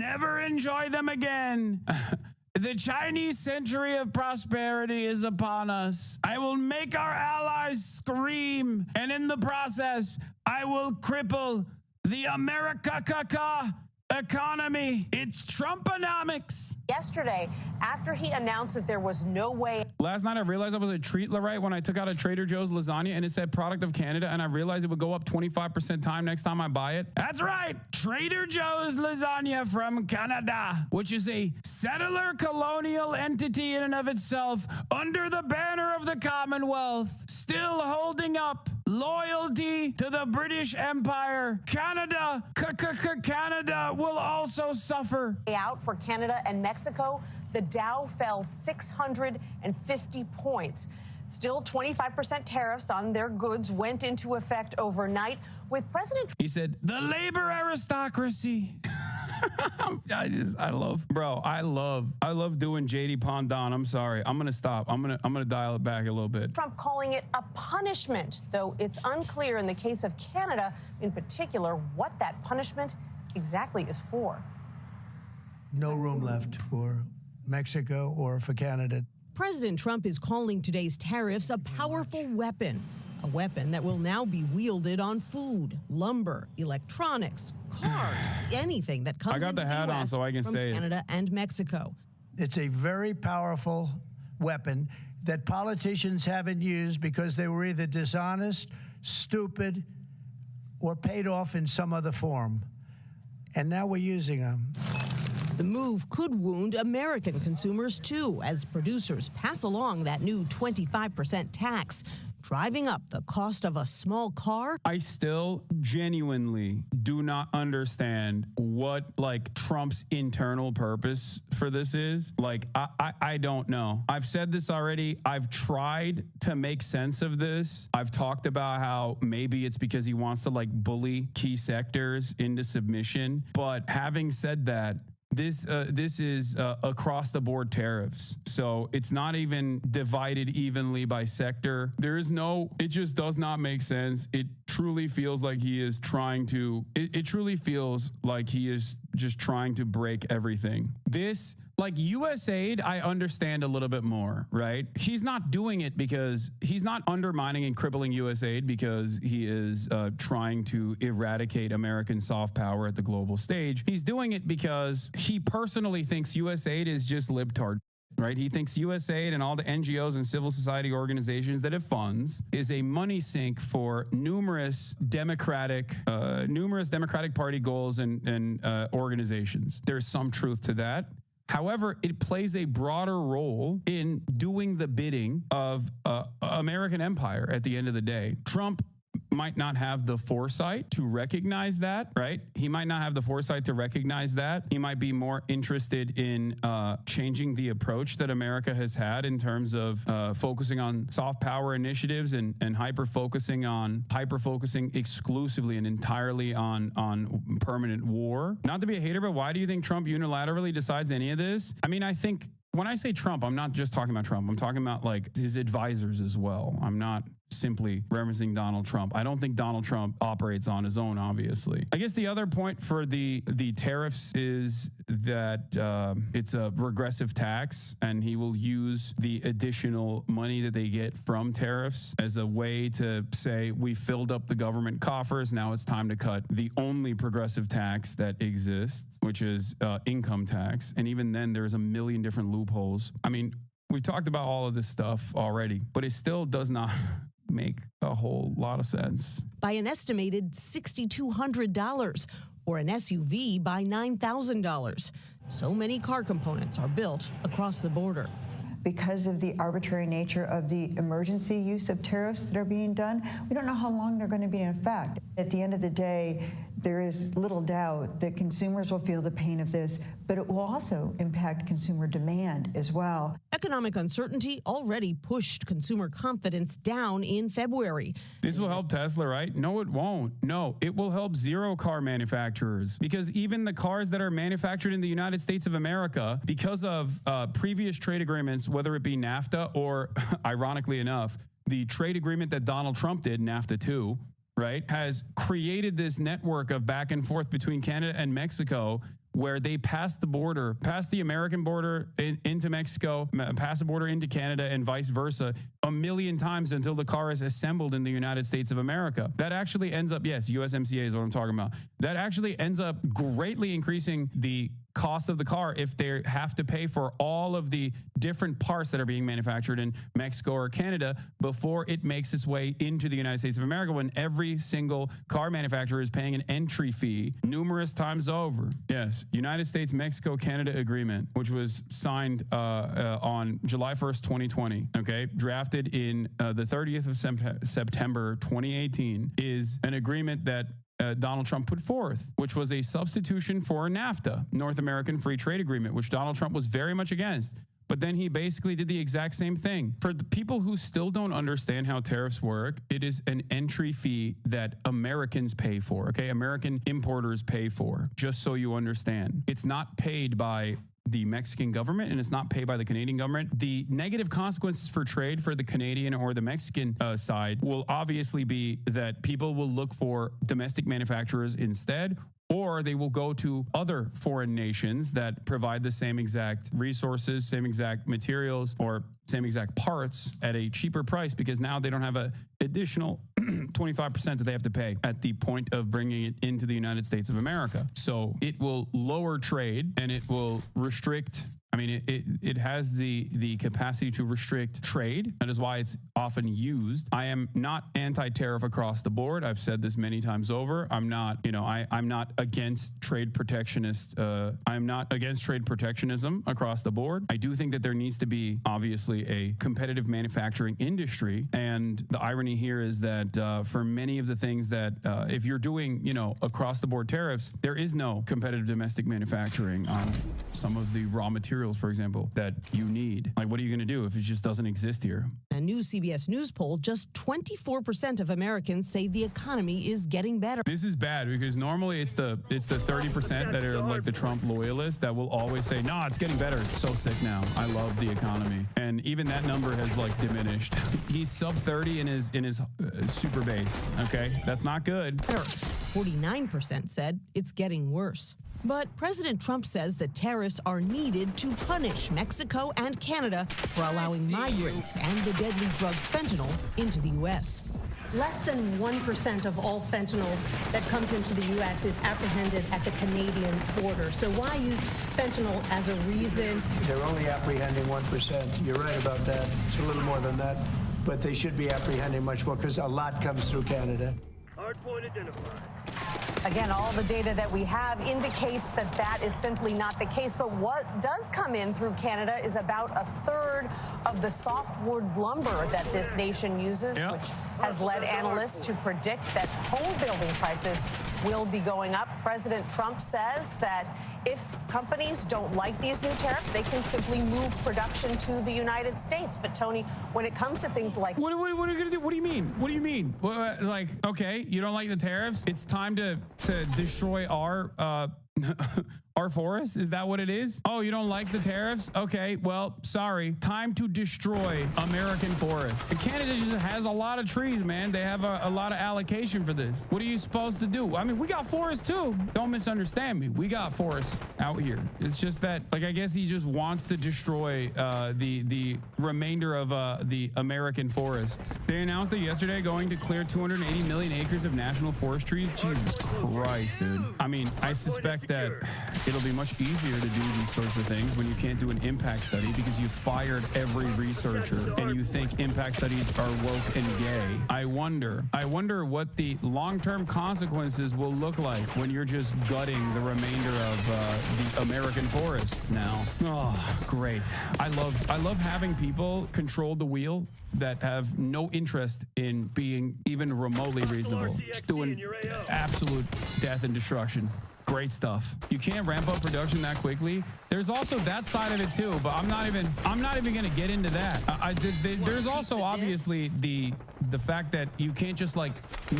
never enjoy them again. The Chinese century of prosperity is upon us. I will make our allies scream, and in the process, I will cripple the America economy. It's Trumponomics. Yesterday, after he announced that there was no way. Last night, I realized I was a treat, right, when I took out a Trader Joe's lasagna and it said product of Canada, and I realized it would go up 25% time next time I buy it. That's right. Trader Joe's lasagna from Canada, which is a settler colonial entity in and of itself under the banner of the Commonwealth, still holding up loyalty to the British Empire. Canada will also suffer. Out for Canada and Mexico, the Dow fell 650 points. Still, 25% tariffs on their goods went into effect overnight with President. He said, the labor aristocracy. I love doing JD Pondon. I'm sorry. I'm going to stop. I'm going to dial it back a little bit. Trump calling it a punishment, though it's unclear in the case of Canada in particular what that punishment exactly is for. No room left for Mexico or for Canada. President Trump is calling today's tariffs a powerful weapon, a weapon that will now be wielded on food, lumber, electronics, cars, anything that comes into the US from Canada and Mexico. It's a very powerful weapon that politicians haven't used because they were either dishonest, stupid, or paid off in some other form. And now we're using them. The move could wound American consumers, too, as producers pass along that new 25% tax, driving up the cost of a small car. I still genuinely do not understand what, Trump's internal purpose for this is. I don't know. I've said this already. I've tried to make sense of this. I've talked about how maybe it's because he wants to, bully key sectors into submission. But having said that, this is across the board tariffs. So it's not even divided evenly by sector. It just does not make sense. It truly feels like he is trying to, it truly feels like he is just trying to break everything. This, USAID, I understand a little bit more, right? He's not doing it because he's not undermining and crippling USAID because he is trying to eradicate American soft power at the global stage. He's doing it because he personally thinks USAID is just libtard. Right? He thinks USAID and all the NGOs and civil society organizations that it funds is a money sink for numerous Democratic Party goals and organizations. There's some truth to that. However, it plays a broader role in doing the bidding of American empire at the end of the day. Trump might not have the foresight to recognize that, right? He might not have the foresight to recognize that. He might be more interested in changing the approach that America has had in terms of focusing on soft power initiatives and hyper-focusing exclusively and entirely on permanent war. Not to be a hater, but why do you think Trump unilaterally decides any of this? I mean, I think when I say Trump, I'm not just talking about Trump. I'm talking about his advisors as well. I'm not simply referencing Donald Trump. I don't think Donald Trump operates on his own, obviously. I guess the other point for the tariffs is that it's a regressive tax, and he will use the additional money that they get from tariffs as a way to say, we filled up the government coffers. Now it's time to cut the only progressive tax that exists, which is income tax. And even then, there's a million different loopholes. I mean, we've talked about all of this stuff already, but it still does not make a whole lot of sense. By an estimated $6,200, or an SUV by $9,000. So many car components are built across the border. Because of the arbitrary nature of the emergency use of tariffs that are being done, we don't know how long they're going to be in effect. At the end of the day, there is little doubt that consumers will feel the pain of this, but it will also impact consumer demand as well. Economic uncertainty already pushed consumer confidence down in February. This will help Tesla, right? No, it won't. No, it will help zero car manufacturers, because even the cars that are manufactured in the United States of America, because of previous trade agreements, whether it be NAFTA or, ironically enough, the trade agreement that Donald Trump did, NAFTA 2, right, has created this network of back and forth between Canada and Mexico where they pass the border, pass the American border into Mexico, pass the border into Canada, and vice versa, a million times until the car is assembled in the United States of America. That actually ends up, yes, USMCA is what I'm talking about. That actually ends up greatly increasing the cost of the car if they have to pay for all of the different parts that are being manufactured in Mexico or Canada before it makes its way into the United States of America, when every single car manufacturer is paying an entry fee numerous times over. Yes, United States, Mexico, Canada agreement, which was signed on July 1st, 2020, okay, drafted in the 30th of September 2018, is an agreement that Donald Trump put forth, which was a substitution for NAFTA, North American Free Trade Agreement, which Donald Trump was very much against. But then he basically did the exact same thing. For the people who still don't understand how tariffs work, it is an entry fee that Americans pay for, okay? American importers pay for, just so you understand. It's not paid by the Mexican government, and it's not paid by the Canadian government. The negative consequences for trade for the Canadian or the Mexican side will obviously be that people will look for domestic manufacturers instead, or they will go to other foreign nations that provide the same exact resources, same exact materials, or same exact parts at a cheaper price, because now they don't have an additional 25% that they have to pay at the point of bringing it into the United States of America. So it will lower trade, and it will restrict, I mean, it has the capacity to restrict trade. That is why it's often used. I am not anti-tariff across the board. I've said this many times over. I'm not, I'm not against trade protectionist. I'm not against trade protectionism across the board. I do think that there needs to be obviously a competitive manufacturing industry. And the irony here is that for many of the things that if you're doing, across the board tariffs, there is no competitive domestic manufacturing on some of the raw materials, for example, that you need. Like, what are you going to do if it just doesn't exist here? A new CBS News poll, just 24% of Americans say the economy is getting better. This is bad, because normally it's the 30% that are like the Trump loyalists that will always say, no, it's getting better. It's so sick now. I love the economy. And even that number has like diminished. He's sub 30 in his super base. Okay, that's not good. 49% said it's getting worse. But President Trump says that tariffs are needed to punish Mexico and Canada for allowing migrants and the deadly drug fentanyl into the U.S. Less than 1% of all fentanyl that comes into the U.S. is apprehended at the Canadian border. So why use fentanyl as a reason? They're only apprehending 1%. You're right about that. It's a little more than that. But they should be apprehending much more, because a lot comes through Canada. Hardpoint identified. Again, all the data that we have indicates that that is simply not the case. But what does come in through Canada is about a third of the softwood lumber that this nation uses, which has led analysts to predict that home building prices will be going up. President Trump says that if companies don't like these new tariffs, they can simply move production to the United States. But Tony, when it comes to things like what are you going to do? What do you mean? What do you mean? Like, okay, you don't like the tariffs? It's time to destroy our our forests? Is that what it is? Oh, you don't like the tariffs? Okay, well, sorry. Time to destroy American forests. Canada just has a lot of trees, man. They have a lot of allocation for this. What are you supposed to do? I mean, we got forests too. Don't misunderstand me. We got forests out here. It's just that, like, I guess he just wants to destroy the remainder of the American forests. They announced it yesterday, going to clear 280 million acres of national forest trees. Jesus Christ, dude. I mean, I suspect that it'll be much easier to do these sorts of things when you can't do an impact study, because you fired every researcher and you think impact studies are woke and gay. I wonder what the long-term consequences will look like when you're just gutting the remainder of the American forests now. Oh, great. I love having people control the wheel that have no interest in being even remotely reasonable. Just doing absolute death and destruction. Great stuff. You can't ramp up production that quickly. There's also that side of it too, but I'm not even going to get into that. There's also obviously the fact that you can't just like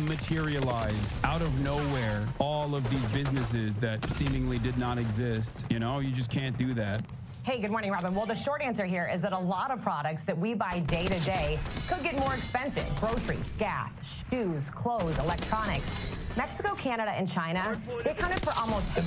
materialize out of nowhere all of these businesses that seemingly did not exist. You just can't do that. Hey, good morning, Robin. Well, the short answer here is that a lot of products that we buy day to day could get more expensive. Groceries, gas, shoes, clothes, electronics. Mexico, Canada, and China, they accounted for almost half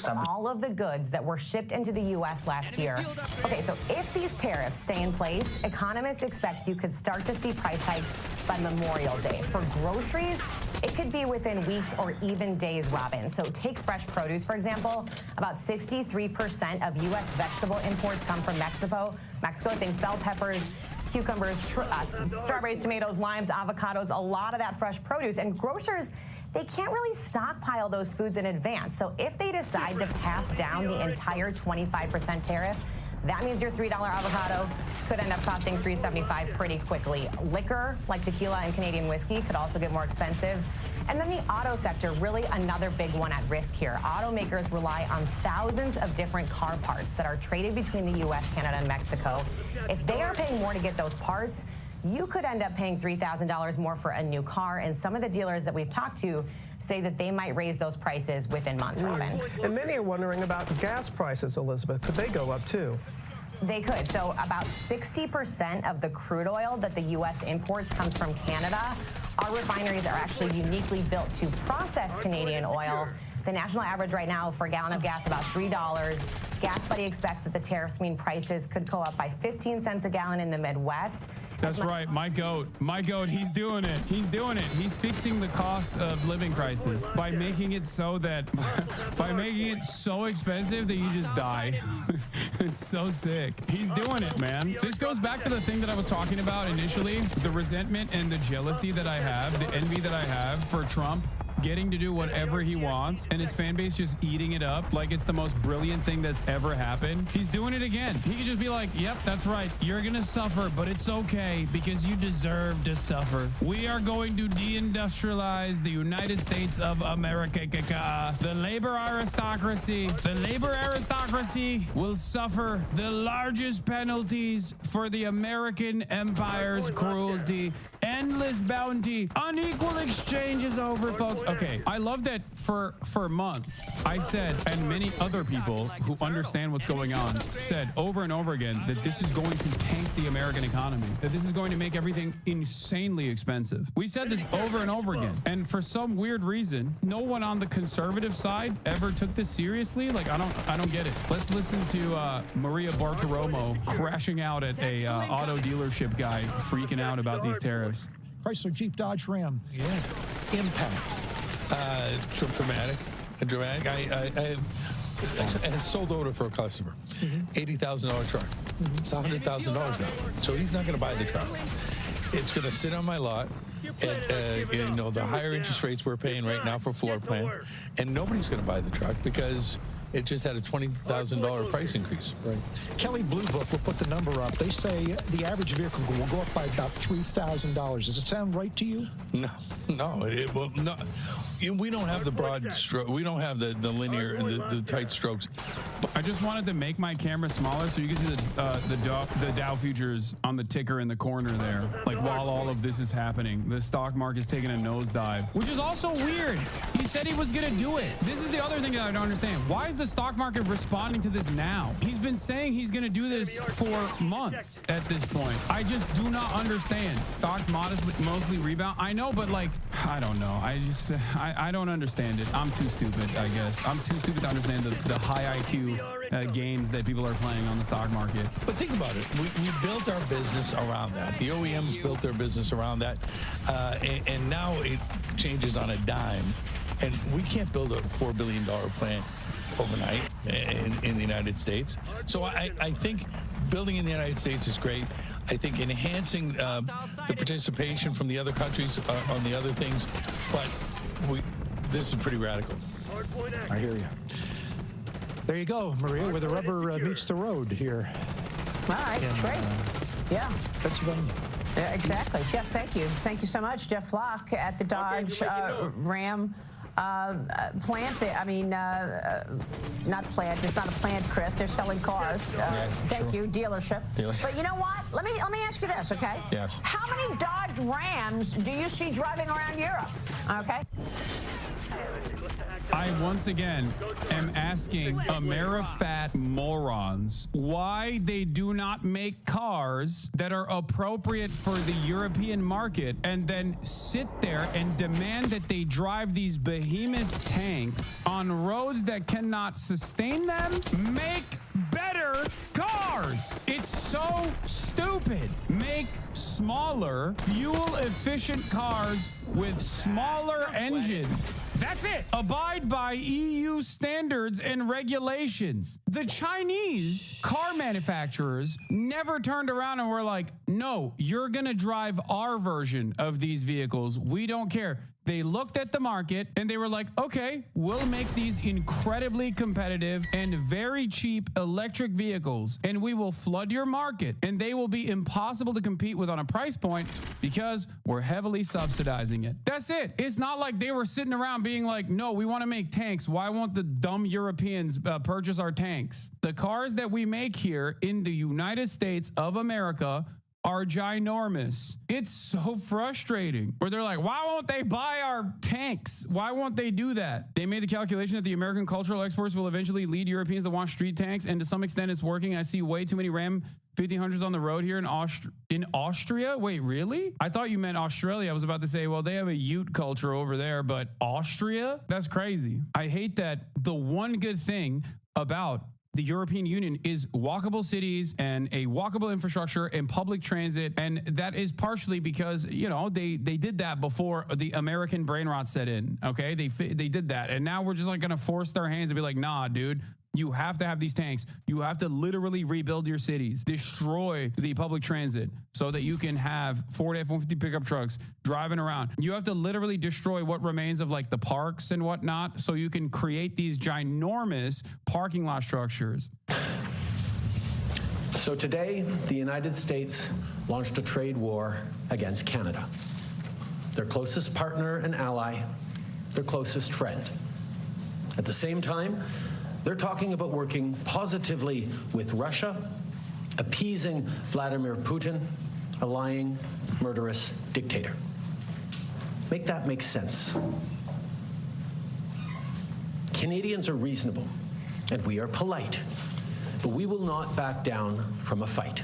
of all of the goods that were shipped into the U.S. last year. Okay, so if these tariffs stay in place, economists expect you could start to see price hikes by Memorial Day. For groceries, it could be within weeks or even days, Robin. So take fresh produce, for example. About 63% of U.S. vegetable imports come from Mexico. Think bell peppers, cucumbers, strawberries, tomatoes, limes, avocados, a lot of that fresh produce. And grocers, they can't really stockpile those foods in advance. So if they decide to pass down the entire 25% tariff, that means your $3 avocado could end up costing $3.75 pretty quickly. Liquor, like tequila and Canadian whiskey, could also get more expensive. And then the auto sector, really another big one at risk here. Automakers rely on thousands of different car parts that are traded between the U.S., Canada, and Mexico. If they are paying more to get those parts, you could end up paying $3,000 more for a new car. And some of the dealers that we've talked to say that they might raise those prices within months, Robin. And many are wondering about gas prices, Elizabeth. Could they go up too? They could. So about 60% of the crude oil that the U.S. imports comes from Canada. Our refineries are actually uniquely built to process Canadian oil. The national average right now for a gallon of gas about $3. Gas Buddy expects that the tariffs mean prices could go up by 15 cents a gallon in the Midwest. That's right, my goat, he's doing it. He's fixing the cost of living prices by making it so that, by making it so expensive that you just die. It's so sick. He's doing it, man. This goes back to the thing that I was talking about initially, the resentment and the jealousy that I have, the envy that I have for Trump getting to do whatever he wants and his fan base just eating it up like it's the most brilliant thing that's ever happened. He's doing it again. He could just be like, yep, that's right. You're going to suffer, but it's okay because you deserve to suffer. We are going to deindustrialize the United States of America. The labor aristocracy will suffer the largest penalties for the American empire's cruelty. Endless bounty. Unequal exchange is over, folks. Okay, I love that for months I said, and many other people who understand what's going on said over and over again that this is going to tank the American economy, that this is going to make everything insanely expensive. We said this over and over again. And for some weird reason, no one on the conservative side ever took this seriously. Like, I don't get it. Let's listen to Maria Bartiromo crashing out at a auto dealership guy freaking out about these tariffs. Chrysler, Jeep, Dodge, Ram. Yeah. Impact. Dramatic. I sold order for a customer. $80,000 truck. It's $100,000 now. So he's not going to buy the truck. It's going to sit on my lot at the higher interest rates we're paying right now for floor plan, and nobody's going to buy the truck because it just had a $20,000 price increase. Right. Kelley Blue Book will put the number up. They say the average vehicle will go up by about $3,000. Does it sound right to you? No. It will not. We don't have the broad stroke. We don't have the linear, the tight strokes. I just wanted to make my camera smaller so you can see the Dow futures on the ticker in the corner there. Like, while all of this is happening, the stock market's taking a nosedive, which is also weird. He said he was going to do it. This is the other thing that I don't understand. Why is the stock market responding to this now? He's been saying he's going to do this for months at this point. I just do not understand. Stocks mostly rebound. I know, but like, I don't know. I don't understand it. I'm too stupid, I guess. I'm too stupid to understand the high IQ games that people are playing on the stock market. But think about it. We built our business around that. The OEMs built their business around that. And now it changes on a dime. And we can't build a $4 billion plant overnight in the United States. So I think building in the United States is great. I think enhancing the participation from the other countries on the other things. But this is pretty radical. I hear you. There you go, Maria, where the rubber meets the road here. All right, great. Yeah. Pennsylvania. Yeah, exactly. Jeff, thank you. Thank you so much. Jeff Flock at the Dodge Ram plant. Not plant. It's not a plant, Chris. They're selling cars. Thank you, dealership. But you know what? Let me ask you this, okay? Yes. How many Dodge Rams do you see driving around Europe? Okay. I I once again am asking Amerifat morons why they do not make cars that are appropriate for the European market and then sit there and demand that they drive these behemoth tanks on roads that cannot sustain them. Make better cars. It's so stupid. Make smaller, fuel-efficient cars with smaller engines. That's it. Abide by EU standards and regulations. The Chinese car manufacturers never turned around and were like, no, you're going to drive our version of these vehicles. We don't care. They looked at the market and they were like, okay, we'll make these incredibly competitive and very cheap electric vehicles, and we will flood your market, and they will be impossible to compete with on a price point because we're heavily subsidizing it. That's it. It's not like they were sitting around being like, no, we want to make tanks. Why won't the dumb Europeans purchase our tanks? The cars that we make here in the United States of America are ginormous. It's so frustrating. Where they're like, why won't they buy our tanks? Why won't they do that? They made the calculation that the American cultural exports will eventually lead Europeans to want street tanks, and to some extent it's working. I see way too many Ram 1500s on the road here in Austria. Wait, really? I thought you meant Australia. I was about to say, well, they have a Ute culture over there, but Austria? That's crazy. I hate that the one good thing about the European Union is walkable cities and a walkable infrastructure and public transit. And that is partially because, you know, they did that before the American brain rot set in. Okay, they did that. And now we're just like going to force their hands and be like, nah, dude. You have to have these tanks. You have to literally rebuild your cities, destroy the public transit so that you can have Ford F-150 pickup trucks driving around. You have to literally destroy what remains of like the parks and whatnot so you can create these ginormous parking lot structures. So today, the United States launched a trade war against Canada, their closest partner and ally, their closest friend. At the same time, they're talking about working positively with Russia, appeasing Vladimir Putin, a lying, murderous dictator. Make that make sense. Canadians are reasonable, and we are polite, but we will not back down from a fight.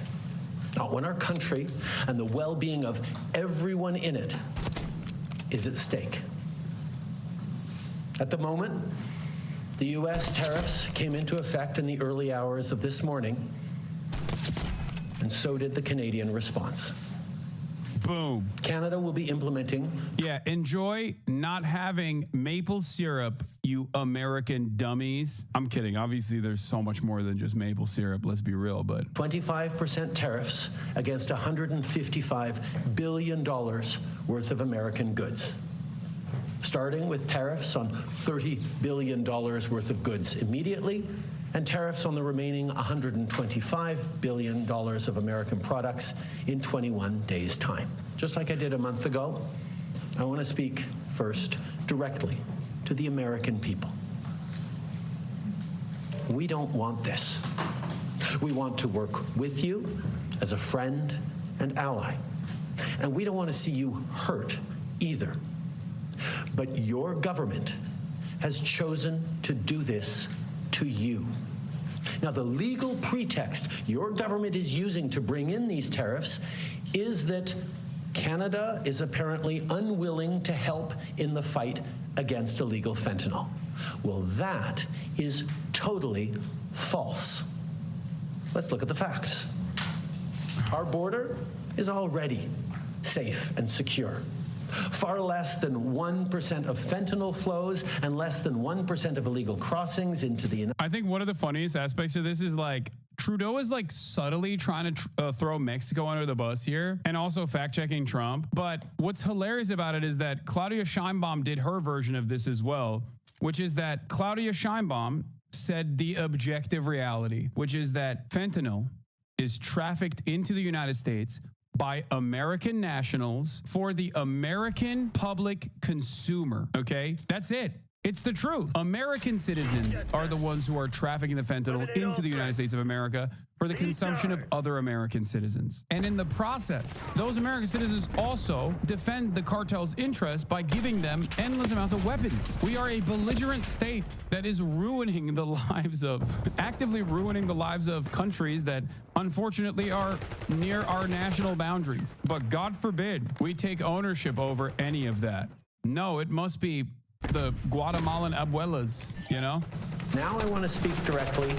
Not when our country and the well-being of everyone in it is at stake. At the moment, the U.S. tariffs came into effect in the early hours of this morning, and so did the Canadian response. Boom. Canada will be implementing. Yeah, enjoy not having maple syrup, you American dummies. I'm kidding. Obviously, there's so much more than just maple syrup. Let's be real, but 25% tariffs against $155 billion worth of American goods, starting with tariffs on $30 billion worth of goods immediately, and tariffs on the remaining $125 billion of American products in 21 days' time. Just like I did a month ago, I want to speak first directly to the American people. We don't want this. We want to work with you as a friend and ally, and we don't want to see you hurt either. But your government has chosen to do this to you. Now, the legal pretext your government is using to bring in these tariffs is that Canada is apparently unwilling to help in the fight against illegal fentanyl. Well, that is totally false. Let's look at the facts. Our border is already safe and secure. Far less than 1% of fentanyl flows and less than 1% of illegal crossings into the United States. I think one of the funniest aspects of this is like Trudeau is like subtly trying to throw Mexico under the bus here and also fact checking Trump. But what's hilarious about it is that Claudia Sheinbaum did her version of this as well, which is that Claudia Sheinbaum said the objective reality, which is that fentanyl is trafficked into the United States by American nationals for the American public consumer, okay? That's it. It's the truth. American citizens are the ones who are trafficking the fentanyl into the United States of America for the consumption of other American citizens. And in the process, those American citizens also defend the cartel's interests by giving them endless amounts of weapons. We are a belligerent state that is ruining the lives of, actively ruining the lives of countries that unfortunately are near our national boundaries. But God forbid we take ownership over any of that. No, it must be the Guatemalan abuelas, you know? Now I want to speak directly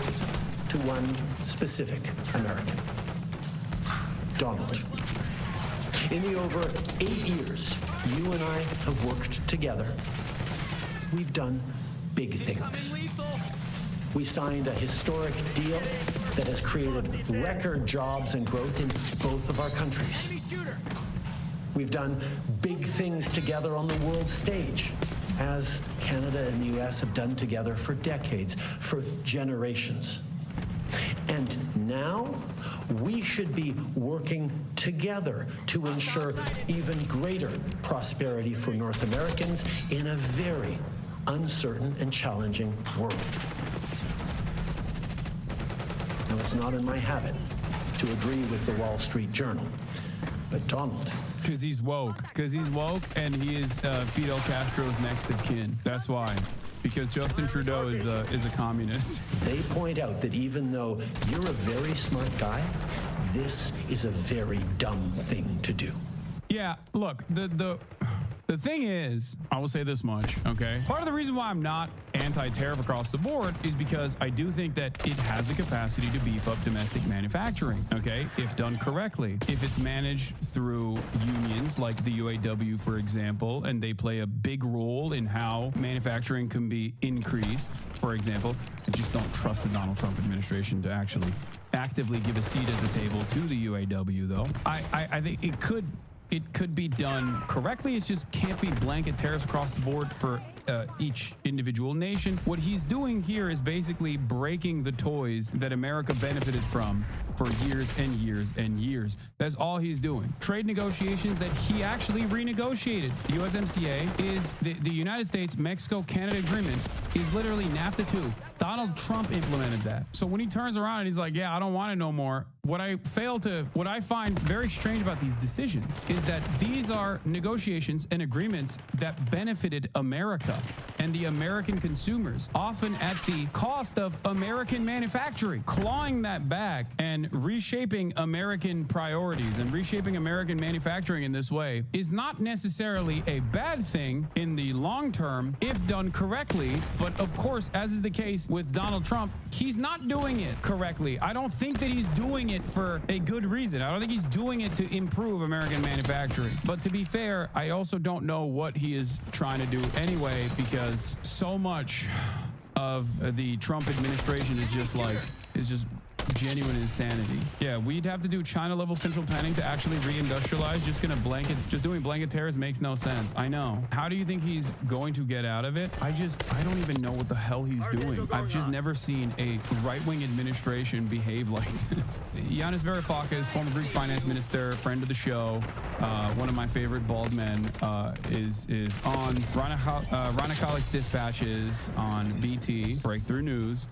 to one specific American, Donald. In the over 8 years you and I have worked together, we've done big things. We signed a historic deal that has created record jobs and growth in both of our countries. We've done big things together on the world stage, as Canada and the U.S. have done together for decades, for generations. And now we should be working together to ensure even greater prosperity for North Americans in a very uncertain and challenging world. Now, it's not in my habit to agree with the Wall Street Journal, but Donald... Because he's woke, and he is Fidel Castro's next of kin. That's why. Because Justin Trudeau is a communist. They point out that even though you're a very smart guy, this is a very dumb thing to do. Yeah, look, the thing is, I will say this much, okay? Part of the reason why I'm not anti-tariff across the board is because I do think that it has the capacity to beef up domestic manufacturing, okay? If done correctly. If it's managed through unions like the UAW, for example, and they play a big role in how manufacturing can be increased, for example. I just don't trust the Donald Trump administration to actually actively give a seat at the table to the UAW, though. I think it could be done correctly. It just can't be blanket tariffs across the board for each individual nation. What he's doing here is basically breaking the toys that America benefited from for years and years and years. That's all he's doing. Trade negotiations that he actually renegotiated. The USMCA is the United States-Mexico-Canada agreement is literally NAFTA 2. Donald Trump implemented that. So when he turns around and he's like, yeah, I don't want it no more. What I find very strange about these decisions is that these are negotiations and agreements that benefited America and the American consumers, often at the cost of American manufacturing. Clawing that back and reshaping American priorities and reshaping American manufacturing in this way is not necessarily a bad thing in the long term if done correctly. But of course, as is the case with Donald Trump, he's not doing it correctly. I don't think that he's doing it for a good reason. I don't think he's doing it to improve American manufacturing. But to be fair, I also don't know what he is trying to do anyway, because so much of the Trump administration is just genuine insanity. Yeah, we'd have to do China-level central planning to actually reindustrialize. Just doing blanket tariffs makes no sense. I know. How do you think he's going to get out of it? I don't even know what the hell he's doing. I've just never seen a right-wing administration behave like this. Yanis Varoufakis, former Greek finance minister, friend of the show, one of my favorite bald men, is on Rana Khalek's Dispatches on BT, Breakthrough News,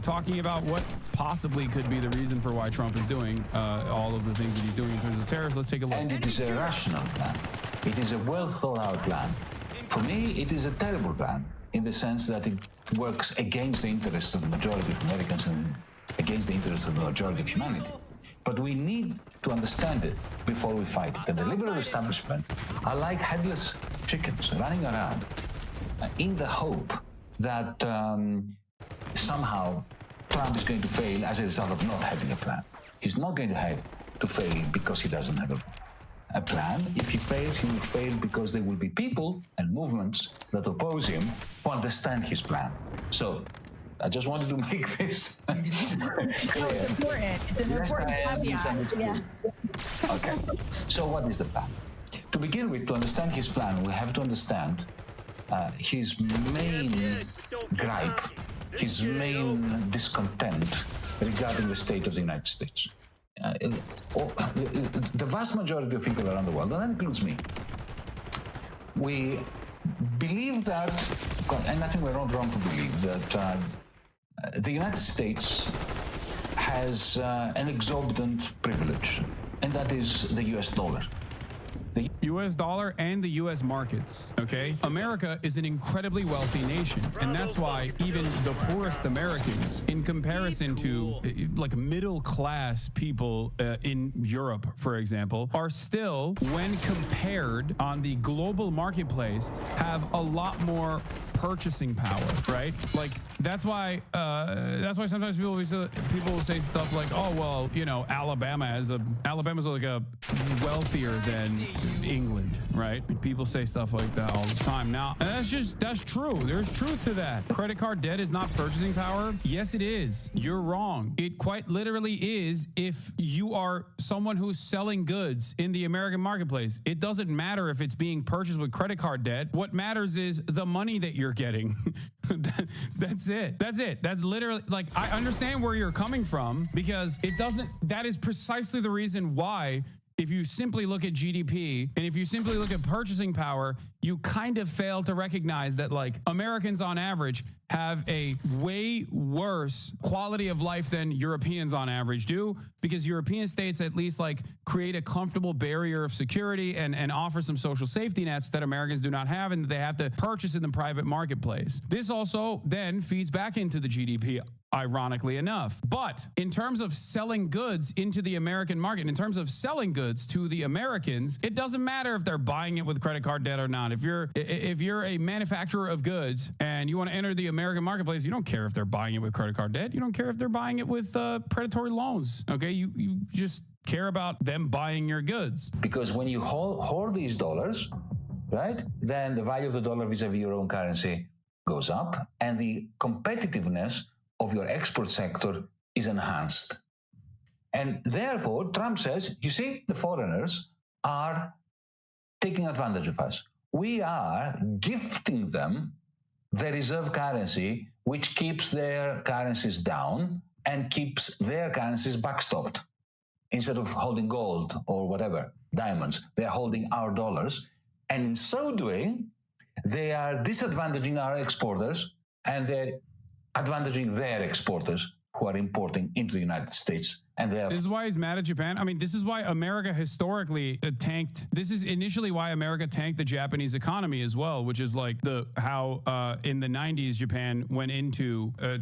talking about what possibly could be the reason for why Trump is doing all of the things that he's doing in terms of tariffs. Let's take a look. And it is a rational plan. It is a well thought out plan. For me, it is a terrible plan in the sense that it works against the interests of the majority of Americans and against the interests of the majority of humanity. But we need to understand it before we fight it. And the liberal establishment are like headless chickens running around in the hope that somehow Trump is going to fail as a result of not having a plan. He's not going to fail because he doesn't have a plan. If he fails, he will fail because there will be people and movements that oppose him who understand his plan. So I just wanted to make this clear. It's important. It's an important caveat. Yeah. Okay. So what is the plan? To begin with, to understand his plan, we have to understand his main gripe, his main discontent regarding the state of the United States. The vast majority of people around the world, and that includes me, we believe that and I think we're not wrong to believe that the United States has an exorbitant privilege, and that is the US dollar. The U.S. dollar and the U.S. markets, okay? America is an incredibly wealthy nation, and that's why even the poorest Americans, in comparison to like middle-class people in Europe, for example, are still, when compared on the global marketplace, have a lot more purchasing power, right? Like that's why sometimes people will say stuff like, oh well, you know, Alabama's like a wealthier than England, right? People say stuff like that all the time. Now, that's true. There's truth to that. Credit card debt is not purchasing power. Yes, it is. You're wrong. It quite literally is if you are someone who's selling goods in the American marketplace. It doesn't matter if it's being purchased with credit card debt. What matters is the money that you're getting. That's it. That's literally, like, I understand where you're coming from, because that is precisely the reason why, if you simply look at GDP and if you simply look at purchasing power, you kind of fail to recognize that, like, Americans on average have a way worse quality of life than Europeans on average do, because European states at least like create a comfortable barrier of security and offer some social safety nets that Americans do not have, and they have to purchase in the private marketplace. This also then feeds back into the GDP, ironically enough. But in terms of selling goods into the American market, in terms of selling goods to the Americans, it doesn't matter if they're buying it with credit card debt or not. If you're a manufacturer of goods and you want to enter the American marketplace, you don't care if they're buying it with credit card debt. You don't care if they're buying it with predatory loans. Okay, you just care about them buying your goods. Because when you hoard these dollars, right, then the value of the dollar vis-a-vis your own currency goes up, and the competitiveness of your export sector is enhanced. And therefore, Trump says, you see, the foreigners are taking advantage of us. We are gifting them the reserve currency, which keeps their currencies down and keeps their currencies backstopped. Instead of holding gold or whatever, diamonds, they're holding our dollars. And in so doing, they are disadvantaging our exporters, and they're advantaging their exporters who are importing into the United States. And this is why he's mad at Japan. I mean, this is why America historically tanked. This is initially why America tanked the Japanese economy as well, which is like how in the 90s Japan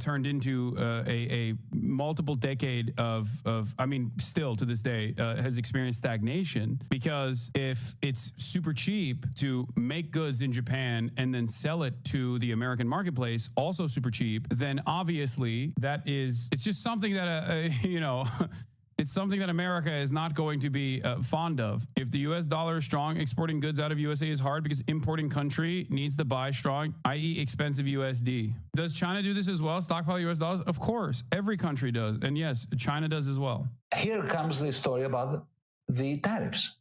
turned into a multiple decade of I mean, still to this day has experienced stagnation, because if it's super cheap to make goods in Japan and then sell it to the American marketplace, also super cheap, then obviously it's just something that it's something that America is not going to be fond of. If the U.S. dollar is strong, exporting goods out of USA is hard because importing country needs to buy strong, i.e. expensive USD. Does China do this as well? Stockpile U.S. dollars? Of course. Every country does. And yes, China does as well. Here comes the story about the tariffs.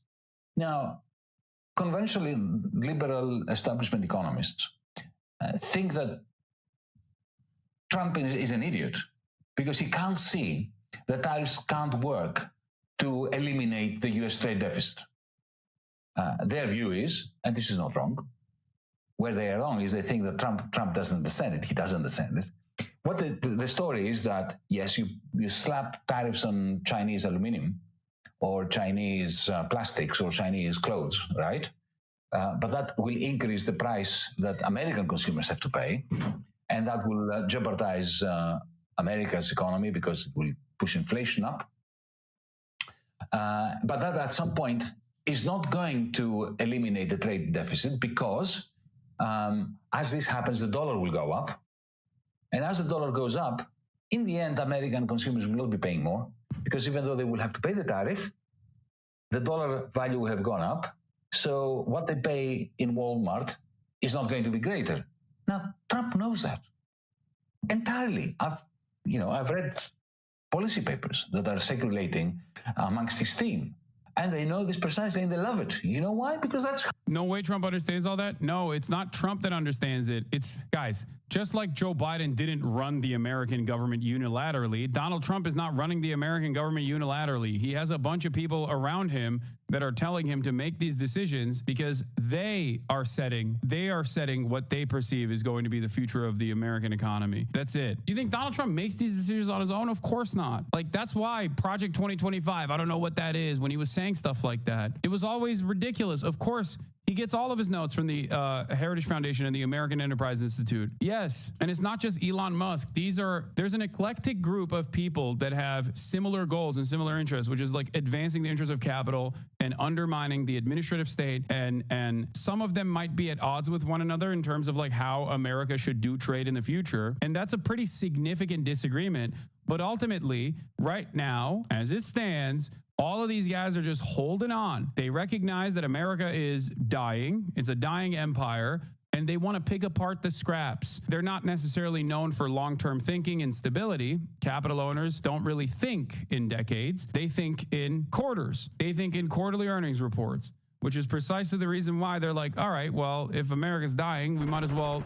Now, conventionally liberal establishment economists think that Trump is an idiot because he can't see the tariffs can't work to eliminate the U.S. trade deficit. Their view is, and this is not wrong, where they are wrong is they think that Trump doesn't understand it. He doesn't understand it. What the story is that, yes, you slap tariffs on Chinese aluminum or Chinese plastics or Chinese clothes, right? But that will increase the price that American consumers have to pay, and that will jeopardize America's economy because it will push inflation up. But that at some point is not going to eliminate the trade deficit, because as this happens, the dollar will go up. And as the dollar goes up, in the end, American consumers will not be paying more, because even though they will have to pay the tariff, the dollar value will have gone up. So what they pay in Walmart is not going to be greater. Now, Trump knows that entirely. I've read policy papers that are circulating amongst his team, and they know this precisely, and they love it. You know why? Because that's... No way Trump understands all that. No, it's not Trump that understands it. It's, guys, just like Joe Biden didn't run the American government unilaterally, Donald Trump is not running the American government unilaterally. He has a bunch of people around him that are telling him to make these decisions because they are setting what they perceive is going to be the future of the American economy. That's it. You think Donald Trump makes these decisions on his own? Of course not. Like, that's why Project 2025, I don't know what that is, when he was saying stuff like that, it was always ridiculous. Of course, he gets all of his notes from the Heritage Foundation and the American Enterprise Institute. Yes. And it's not just Elon Musk. There's an eclectic group of people that have similar goals and similar interests, which is like advancing the interests of capital and undermining the administrative state. And some of them might be at odds with one another in terms of like how America should do trade in the future. And that's a pretty significant disagreement. But ultimately, right now, as it stands, all of these guys are just holding on. They recognize that America is dying. It's a dying empire, and they want to pick apart the scraps. They're not necessarily known for long-term thinking and stability. Capital owners don't really think in decades. They think in quarters. They think in quarterly earnings reports, which is precisely the reason why they're like, all right, well, if America's dying, we might as well,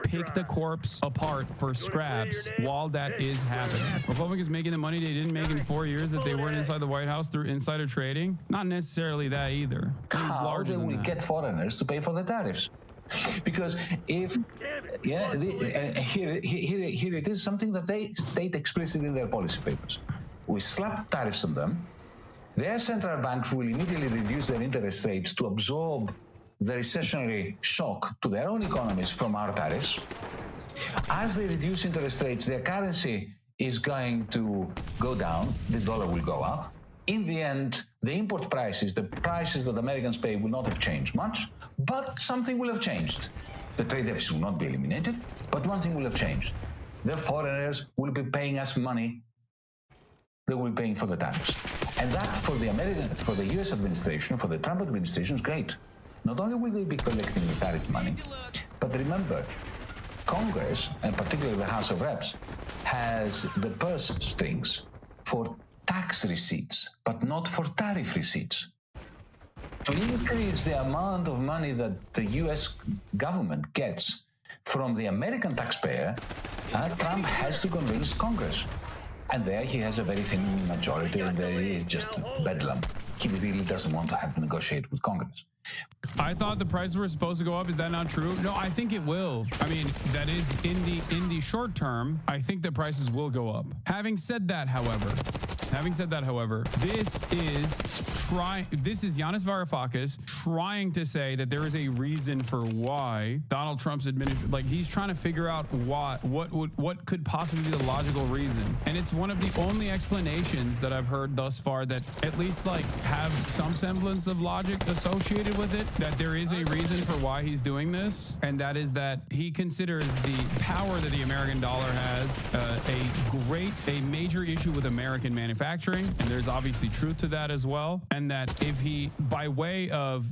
pick the corpse apart for scraps while that is happening. Republicans making the money they didn't make in 4 years that they weren't inside the White House through insider trading? Not necessarily that either. How they will get foreigners to pay for the tariffs? Because here it is something that they state explicitly in their policy papers. We slap tariffs on them. Their central banks will immediately reduce their interest rates to absorb the recessionary shock to their own economies from our tariffs. As they reduce interest rates, their currency is going to go down, the dollar will go up. In the end, the import prices, the prices that Americans pay will not have changed much, but something will have changed. The trade deficit will not be eliminated, but one thing will have changed. The foreigners will be paying us money they will be paying for the tariffs. And that for the US administration, for the Trump administration is great. Not only will they be collecting the tariff money, but remember, Congress, and particularly the House of Reps, has the purse strings for tax receipts, but not for tariff receipts. To increase the amount of money that the US government gets from the American taxpayer, Trump has to convince Congress. And there he has a very thin majority, and there is just bedlam. He really doesn't want to have to negotiate with Congress. I thought the prices were supposed to go up. Is that not true? No, I think it will. I mean, that is in the short term, I think the prices will go up. Having said that, however, this is Yanis Varoufakis trying to say that there is a reason for why Donald Trump's administration, like, he's trying to figure out what could possibly be the logical reason. And it's one of the only explanations that I've heard thus far that at least like have some semblance of logic associated with it, that there is a reason for why he's doing this, and that is that he considers the power that the American dollar has a major issue with American manufacturing, and there's obviously truth to that as well, and that if he by way of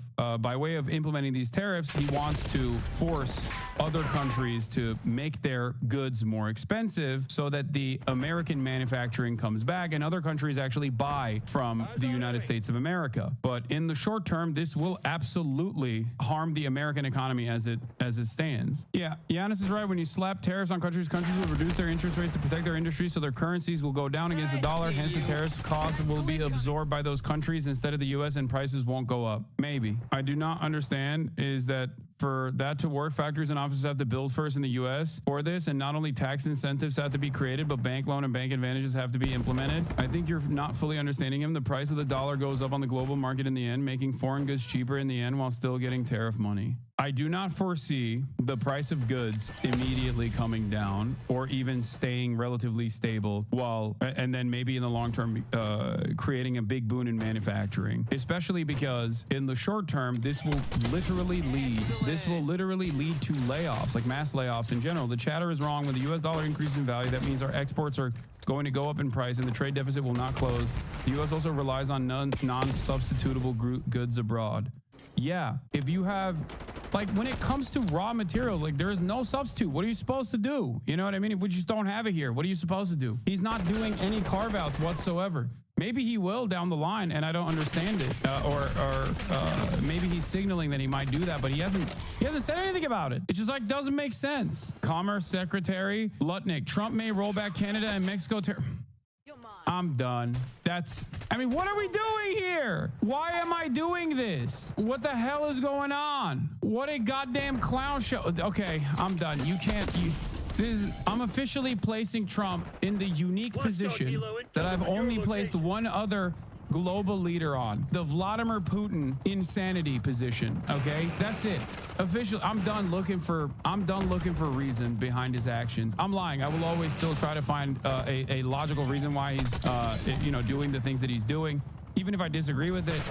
implementing these tariffs, he wants to force other countries to make their goods more expensive so that the American manufacturing comes back and other countries actually buy from the United States of America. But in the short term, this will absolutely harm the American economy as it stands. Yeah, Giannis is right. When you slap tariffs on countries will reduce their interest rates to protect their industry, so their currencies will go down against the dollar. Hence, the tariffs costs will be absorbed by those countries instead of the U.S. and prices won't go up. Maybe. I do not understand is that for that to work, factories and offices have to build first in the U.S. for this, and not only tax incentives have to be created, but bank loan and bank advantages have to be implemented. I think you're not fully understanding him. The price of the dollar goes up on the global market in the end, making foreign goods cheaper in the end while still getting tariff money. I do not foresee the price of goods immediately coming down or even staying relatively stable and then maybe in the long term creating a big boon in manufacturing, especially because in the short term, this will literally lead to layoffs, like mass layoffs in general. The chatter is wrong. When the U.S. dollar increases in value, that means our exports are going to go up in price and the trade deficit will not close. The U.S. also relies on non-substitutable goods abroad. Yeah, if you have, like, when it comes to raw materials, like, there is no substitute. What are you supposed to do? You know what I mean? If we just don't have it here, what are you supposed to do? He's not doing any carve-outs whatsoever. Maybe he will down the line, and I don't understand it. Or maybe he's signaling that he might do that, but he hasn't said anything about it. It just, like, doesn't make sense. Commerce Secretary Lutnick: Trump may roll back Canada and Mexico I'm done. I mean, what are we doing here? Why am I doing this? What the hell is going on? What a goddamn clown show. Okay, I'm done. I'm officially placing Trump in the unique position that I've only placed one other global leader on, the Vladimir Putin insanity position. Okay, that's it. Officially, I'm done looking for reason behind his actions. I'm lying. I will always still try to find a logical reason why he's doing the things that he's doing, even if I disagree with it.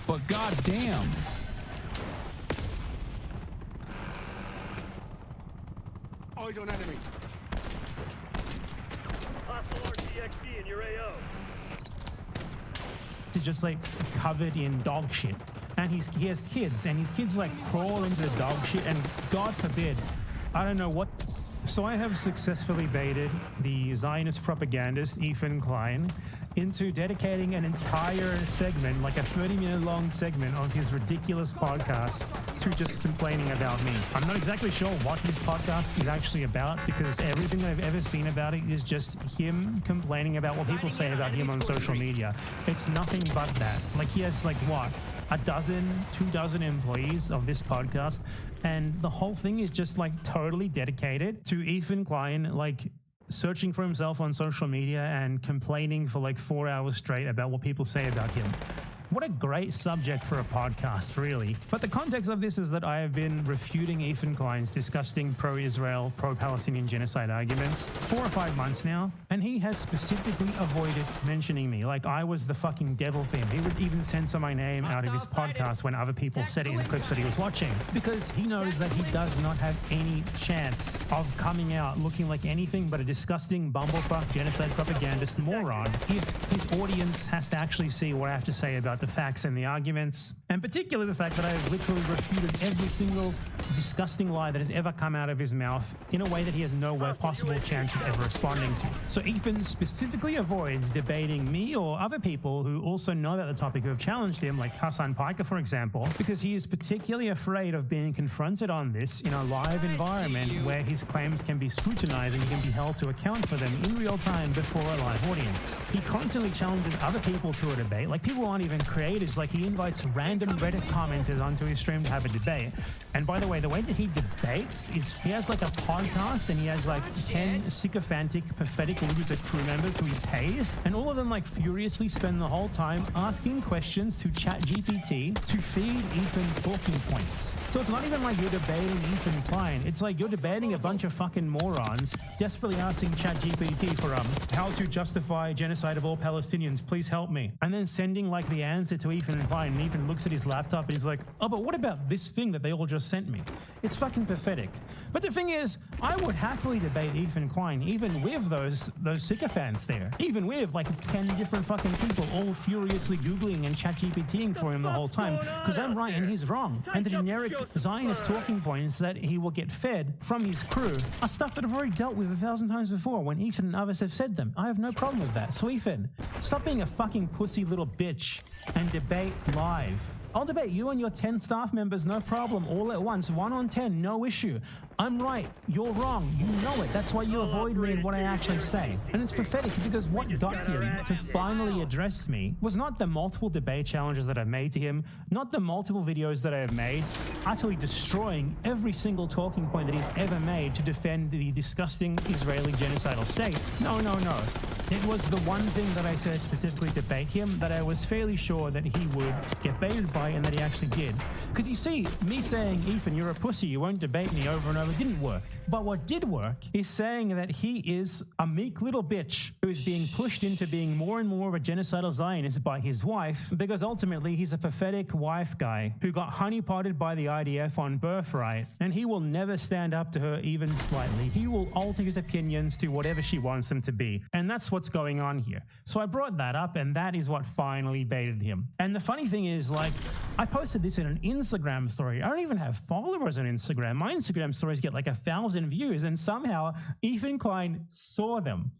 But goddamn. Eyes on enemy. Hostile RTXD in your AO. Just like covered in dog shit, and he has kids, and his kids like crawl into the dog shit, and God forbid, I don't know what. So I have successfully baited the Zionist propagandist Ethan Klein into dedicating an entire segment, like a 30-minute long segment of his ridiculous podcast, to just complaining about me. I'm not exactly sure what his podcast is actually about, because everything I've ever seen about it is just him complaining about what people say about him on social media. It's nothing but that. Like, he has like what? 2 dozen employees of this podcast, and the whole thing is just like totally dedicated to Ethan Klein, like searching for himself on social media and complaining for like 4 hours straight about what people say about him. What a great subject for a podcast, really. But the context of this is that I have been refuting Ethan Klein's disgusting pro-Israel, pro-Palestinian genocide arguments 4 or 5 months now, and he has specifically avoided mentioning me. Like I was the fucking devil for him. He would even censor my name out of his podcast when other people said it in the clips that he was watching, because he knows that he does not have any chance of coming out looking like anything but a disgusting bumblefuck genocide propagandist moron if his audience has to actually see what I have to say about the facts and the arguments, and particularly the fact that I have literally refuted every single disgusting lie that has ever come out of his mouth in a way that he has no possible chance of ever responding to. So Ethan specifically avoids debating me or other people who also know about the topic, who have challenged him, like Hassan Piker, for example, because he is particularly afraid of being confronted on this in a live environment where his claims can be scrutinized and he can be held to account for them in real time before a live audience. He constantly challenges other people to a debate. Like, people aren't even creators. Like, he invites random Reddit commenters onto his stream to have a debate. And by the way that he debates is he has like a podcast, and he has like 10 sycophantic, pathetic loser crew members who he pays, and all of them like furiously spend the whole time asking questions to ChatGPT to feed Ethan talking points. So it's not even like you're debating Ethan Klein. It's like you're debating a bunch of fucking morons desperately asking ChatGPT for how to justify genocide of all Palestinians. Please help me. And then sending like the answer to Ethan Klein, and Ethan looks at his laptop and he's like, oh, but what about this thing that they all just sent me? It's fucking pathetic. But the thing is, I would happily debate Ethan Klein, even with those sycophants there, even with like 10 different fucking people all furiously Googling and ChatGPTing for him the whole time, because I'm right and he's wrong. And the generic Zionist talking points that he will get fed from his crew are stuff that I've already dealt with 1,000 times before when Ethan and others have said them. I have no problem with that. So Ethan, stop being a fucking pussy little bitch and debate live. I'll debate you and your 10 staff members, no problem, all at once, 1 on 10, no issue. I'm right, you're wrong, you know it. That's why you avoid me and what I actually say. And it's pathetic, because what got him to finally address me was not the multiple debate challenges that I've made to him, not the multiple videos that I have made, utterly destroying every single talking point that he's ever made to defend the disgusting Israeli genocidal state. No. It was the one thing that I said specifically to bait him that I was fairly sure that he would get baited by, and that he actually did. Because you see, me saying, Ethan, you're a pussy, you won't debate me, over and over, didn't work. But what did work is saying that he is a meek little bitch who is being pushed into being more and more of a genocidal Zionist by his wife, because ultimately he's a pathetic wife guy who got honeypotted by the IDF on birthright, and he will never stand up to her even slightly. He will alter his opinions to whatever she wants them to be. And that's what's going on here. So I brought that up, and that is what finally baited him. And the funny thing is, like, I posted this in an Instagram story. I don't even have followers on Instagram. My Instagram stories get like 1,000 views, and somehow Ethan Klein saw them.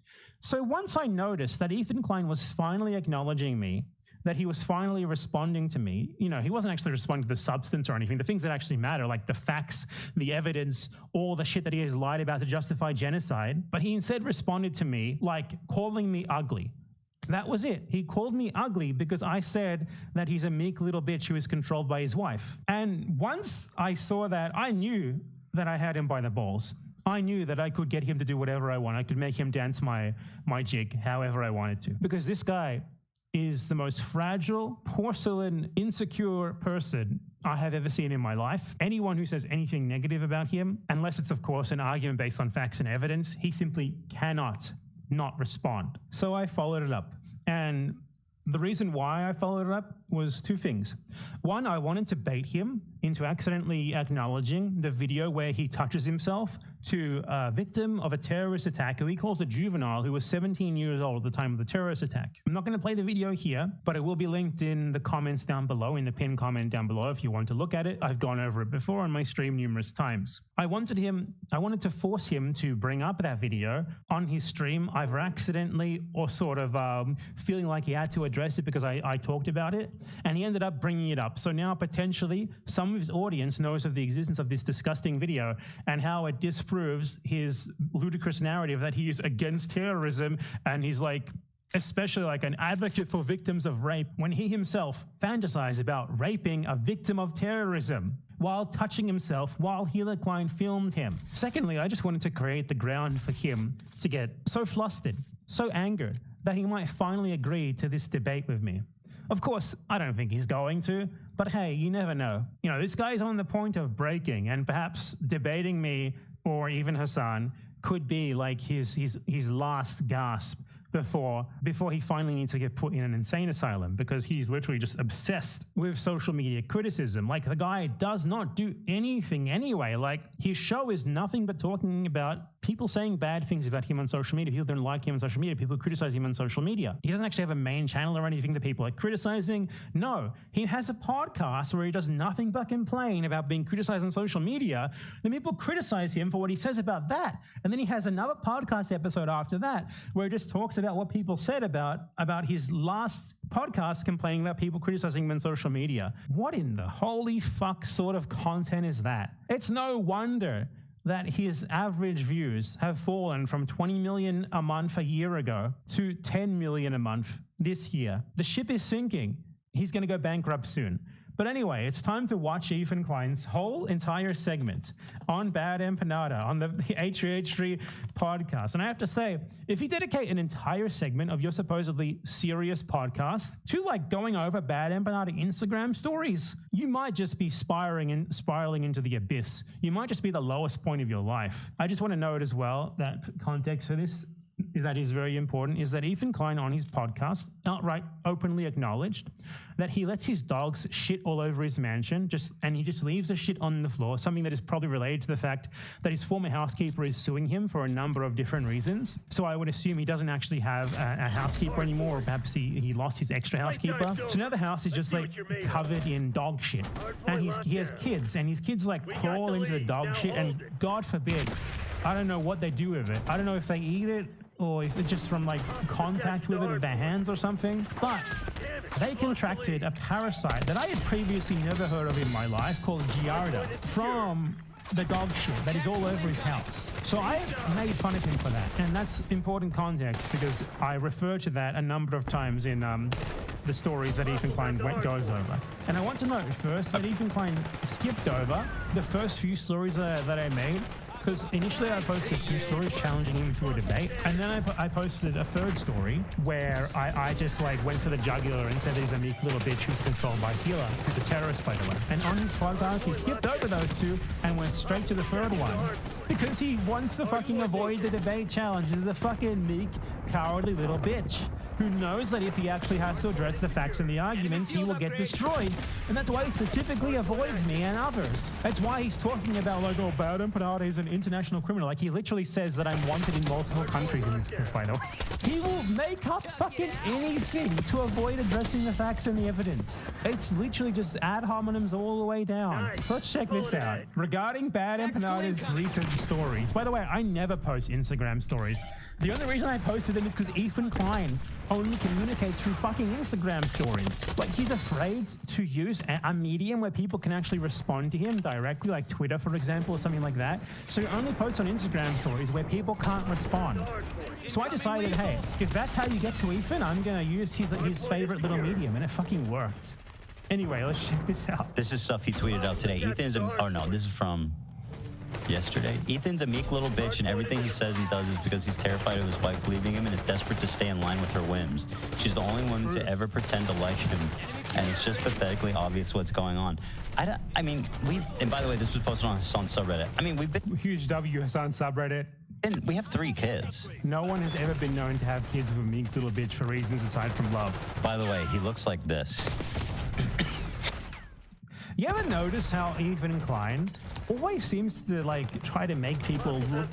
So once I noticed that Ethan Klein was finally acknowledging me, that he was finally responding to me, you know, he wasn't actually responding to the substance or anything, the things that actually matter, like the facts, the evidence, all the shit that he has lied about to justify genocide, but he instead responded to me like calling me ugly. That was it. He called me ugly because I said that he's a meek little bitch who is controlled by his wife. And once I saw that, I knew that I had him by the balls. I knew that I could get him to do whatever I want. I could make him dance my jig however I wanted to. Because this guy is the most fragile, porcelain, insecure person I have ever seen in my life. Anyone who says anything negative about him, unless it's, of course, an argument based on facts and evidence, he simply cannot not respond. So I followed it up. And the reason why I followed it up was two things. One, I wanted to bait him into accidentally acknowledging the video where he touches himself to a victim of a terrorist attack who he calls a juvenile who was 17 years old at the time of the terrorist attack. I'm not going to play the video here, but it will be linked in the comments down below, in the pinned comment down below if you want to look at it. I've gone over it before on my stream numerous times. I wanted to force him to bring up that video on his stream, either accidentally or sort of feeling like he had to address it because I talked about it, and he ended up bringing it up. So now potentially some of his audience knows of the existence of this disgusting video and how it disproves his ludicrous narrative that he is against terrorism and he's like especially like an advocate for victims of rape when he himself fantasized about raping a victim of terrorism while touching himself while Hila Klein filmed him. Secondly, I just wanted to create the ground for him to get so flustered, so angered, that he might finally agree to this debate with me. Of course, I don't think he's going to, but hey, you never know. You know, this guy's on the point of breaking, and perhaps debating me or even Hassan could be like his last gasp before he finally needs to get put in an insane asylum, because he's literally just obsessed with social media criticism. Like, the guy does not do anything anyway. Like, his show is nothing but talking about people saying bad things about him on social media. People don't like him on social media. People criticize him on social media. He doesn't actually have a main channel or anything that people are criticizing. No, he has a podcast where he does nothing but complain about being criticized on social media. Then people criticize him for what he says about that. And then he has another podcast episode after that where he just talks about what people said about his last podcast, complaining about people criticizing him on social media. What in the holy fuck sort of content is that? It's no wonder that his average views have fallen from 20 million a month a year ago to 10 million a month this year. The ship is sinking. He's going to go bankrupt soon. But anyway, it's time to watch Ethan Klein's whole entire segment on Bad Empanada on the H3H3 podcast. And I have to say, if you dedicate an entire segment of your supposedly serious podcast to like going over Bad Empanada Instagram stories, you might just be spiraling into the abyss. You might just be the lowest point of your life. I just want to note as well that context for this that is very important is that Ethan Klein on his podcast outright openly acknowledged that he lets his dogs shit all over his mansion and he just leaves the shit on the floor, something that is probably related to the fact that his former housekeeper is suing him for a number of different reasons. So I would assume he doesn't actually have a housekeeper anymore, or perhaps he lost his extra housekeeper. So now the house is just like covered in dog shit, and he has kids, and his kids like crawl into the dog shit, and God forbid, I don't know what they do with it. I don't know if they eat it or if it's just from like contact with it with their hands or something. But they contracted a parasite that I had previously never heard of in my life called Giardia from the dog shit that is all over his house. So I made fun of him for that. And that's important context because I refer to that a number of times in the stories that Ethan Klein goes over. And I want to note first that Ethan Klein skipped over the first few stories that I made, because initially I posted 2 stories challenging him to a debate, and then I posted a 3rd story where I just like went for the jugular and said that he's a meek little bitch who's controlled by Hila, who's a terrorist, by the way. And on his podcast, he skipped over those 2 and went straight to the 3rd one because he wants to fucking avoid the debate challenge. He's a fucking meek, cowardly little bitch who knows that if he actually has to address the facts and the arguments, he will get destroyed. And that's why he specifically avoids me and others. That's why he's talking about like, oh, Bad Empanada is an international criminal. Like, he literally says that I'm wanted in multiple countries in this clip, by the way. He will make up fucking anything to avoid addressing the facts and the evidence. It's literally just ad hominems all the way down. So let's check this out. Regarding Bad Empanada's recent stories. By the way, I never post Instagram stories. The only reason I posted them is because Ethan Klein only communicates through fucking Instagram stories. Like, he's afraid to use a medium where people can actually respond to him directly, like Twitter, for example, or something like that. So he only posts on Instagram stories where people can't respond. So I decided, hey, if that's how you get to Ethan, I'm going to use his favorite little medium, and it fucking worked. Anyway, let's check this out. This is stuff he tweeted out today. Ethan's oh no, this is from yesterday. Ethan's a meek little bitch, and everything he says and does is because he's terrified of his wife leaving him and is desperate to stay in line with her whims. She's the only woman to ever pretend to like him, and it's just pathetically obvious what's going on. I mean, and by the way, this was posted on Hassan subreddit. I mean, we've been... Huge W, Hassan subreddit. And we have 3 kids. No one has ever been known to have kids with a meek little bitch for reasons aside from love. By the way, he looks like this. You ever notice how Ethan Klein always seems to like try to make people look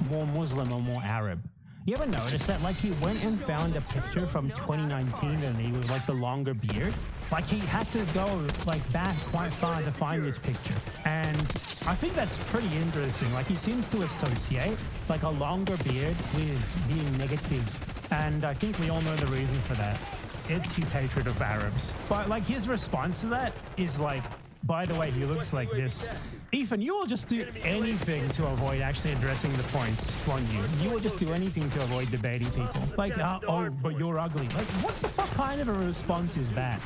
more Muslim or more Arab? You ever notice that? Like, he went and found a picture from 2019 and he was like the longer beard. Like, he had to go like back quite far to find this picture. And I think that's pretty interesting. Like, he seems to associate like a longer beard with being negative. And I think we all know the reason for that. It's his hatred of Arabs. But like, his response to that is like, by the way, he looks like this. Ethan, you will just do anything to avoid actually addressing the points on you. You will just do anything to avoid debating people. Like, oh, but you're ugly. Like, what the fuck kind of a response is that?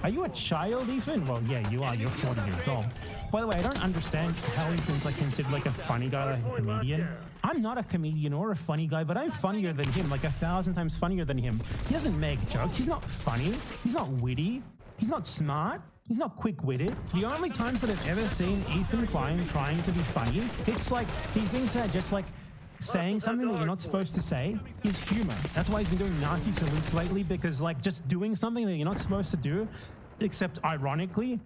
Are you a child, Ethan? Well, yeah, you are. You're 40 years old. By the way, I don't understand how Ethan's like considered like a funny guy, like a comedian. I'm not a comedian or a funny guy, but I'm funnier than him, like 1,000 times funnier than him. He doesn't make jokes. He's not funny. He's not witty. He's not smart. He's not quick-witted. The only times that I've ever seen Ethan Klein trying to be funny, it's like he thinks that just like saying something that you're not supposed to say is humor. That's why he's been doing Nazi salutes lately, because like just doing something that you're not supposed to do, except ironically,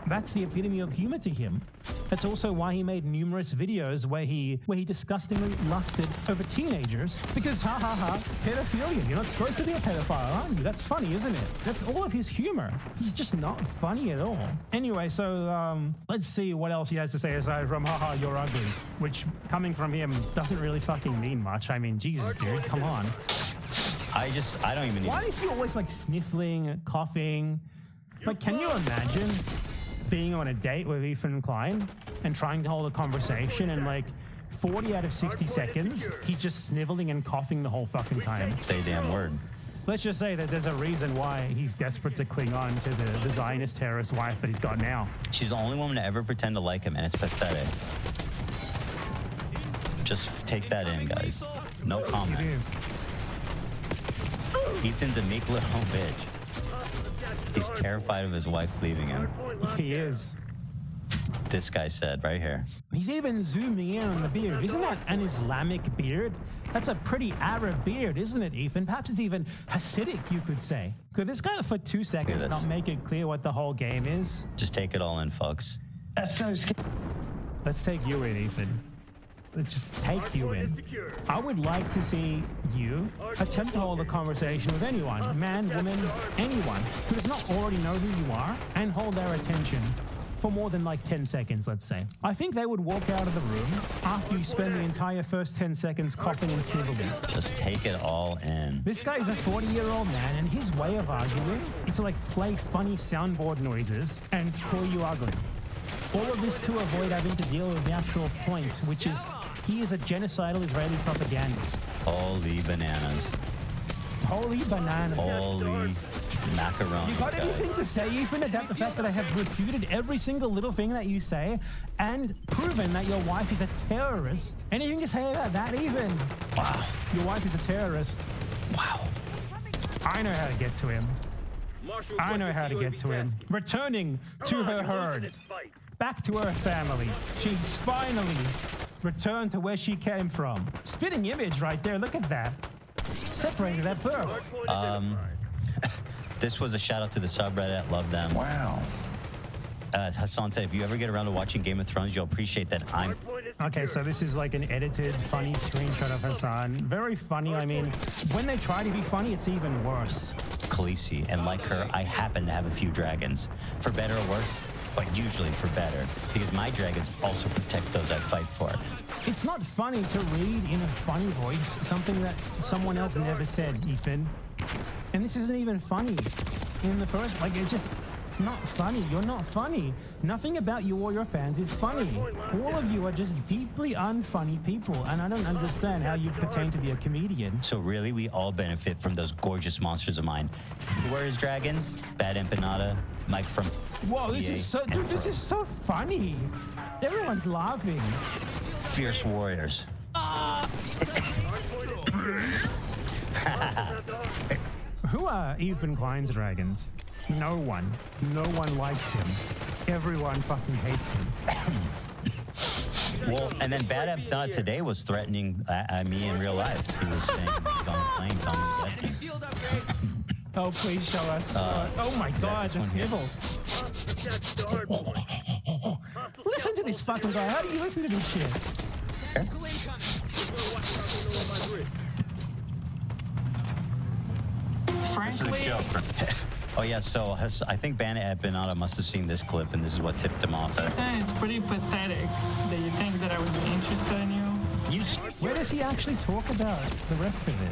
that's the epitome of humor to him. That's also why he made numerous videos where he disgustingly lusted over teenagers, because ha ha ha, pedophilia. You're not supposed to be a pedophile, aren't you? That's funny, isn't it? That's all of his humor. He's just not funny at all. Anyway, so let's see what else he has to say aside from haha, you're ugly, which coming from him doesn't really fucking mean much. I mean, Jesus, dude, come on. I don't even need. Why is he always like sniffling, coughing? Like, can you imagine being on a date with Ethan Klein and trying to hold a conversation, and like 40 out of 60 seconds, he's just sniveling and coughing the whole fucking time? Say a damn word. Let's just say that there's a reason why he's desperate to cling on to the Zionist terrorist wife that he's got now. She's the only woman to ever pretend to like him, and it's pathetic. Just take that in, guys. No comment. Ethan's a meek little bitch. He's terrified of his wife leaving him. He is. This guy said right here. He's even zooming in on the beard. Isn't that an Islamic beard? That's a pretty Arab beard, isn't it, Ethan? Perhaps it's even Hasidic, you could say. Could this guy for 2 seconds not make it clear what the whole game is? Just take it all in, folks. That's so scary. Let's take you in, Ethan. Let's just take you in. I would like to see you attempt to hold a conversation with anyone, man, woman, anyone, who does not already know who you are, and hold their attention for more than like 10 seconds, let's say. I think they would walk out of the room after you spend the entire first 10 seconds coughing and sniveling. Just take it all in. This guy is a 40-year-old man, and his way of arguing is to like play funny soundboard noises and call you ugly. All of this to avoid having to deal with the actual point, which is he is a genocidal Israeli propagandist. Holy bananas. Holy bananas. Holy macaroni. You got anything to say, Ethan, about the fact that I have refuted every single little thing that you say and proven that your wife is a terrorist? Anything to say about that, even? Wow. Your wife is a terrorist. Wow. I know how to get to him. I know how to get to him. Returning to her herd. Back to her family. She's finally returned to where she came from. Spitting image right there. Look at that. Separated at birth. This was a shout out to the subreddit. Love them. Wow. Hassan said, if you ever get around to watching Game of Thrones, you'll appreciate that I'm... Okay, so this is like an edited, funny screenshot of Hassan. Very funny. I mean, when they try to be funny, it's even worse. Khaleesi, and like her, I happen to have a few dragons. For better or worse, but usually for better, because my dragons also protect those I fight for. It's not funny to read in a funny voice something that someone else never said, Ethan. And this isn't even funny in the first, like, it's just not funny. You're not funny. Nothing about you or your fans is funny. All of you are just deeply unfunny people, and I don't understand how you pertain to be a comedian. So really, we all benefit from those gorgeous monsters of mine. Who are his dragons? Bad Empanada, Mike from Whoa, this is so, dude, this is so funny. Everyone's laughing. Fierce Warriors. Who are Ethan Klein's dragons? No one. No one likes him. Everyone fucking hates him. Well, and then Bad Empanada today was threatening me in real life. He was saying he's on the plane, telling me that. Oh, please show us. Oh my God, the snivels. Listen to this fucking guy. How do you listen to this shit? Frankly. Oh yeah, so I think Bad Empanada must have seen this clip, and this is what tipped him off. It's pretty pathetic that you think that I would be interested in you. Where does he actually talk about the rest of it?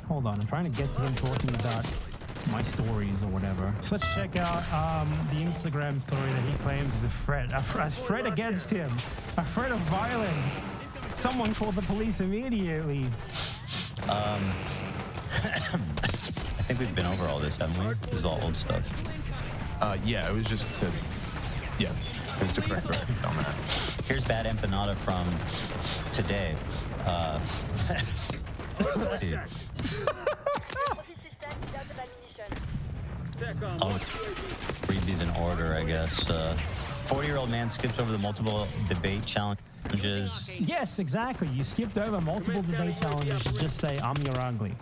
Hold on, I'm trying to get to him talking about my stories or whatever. So let's check out the Instagram story that he claims is a threat against him, a threat of violence. Someone called the police immediately. I think we've been over all this, haven't we? This is all old stuff. Yeah, it was just to, it was to correct on that. Here's Bad Empanada from today. Let's see. I'll read these in order, I guess. 40-year-old man skips over the multiple debate challenges. Yes, exactly. You skipped over multiple debate challenges to just say, I'm your ugly.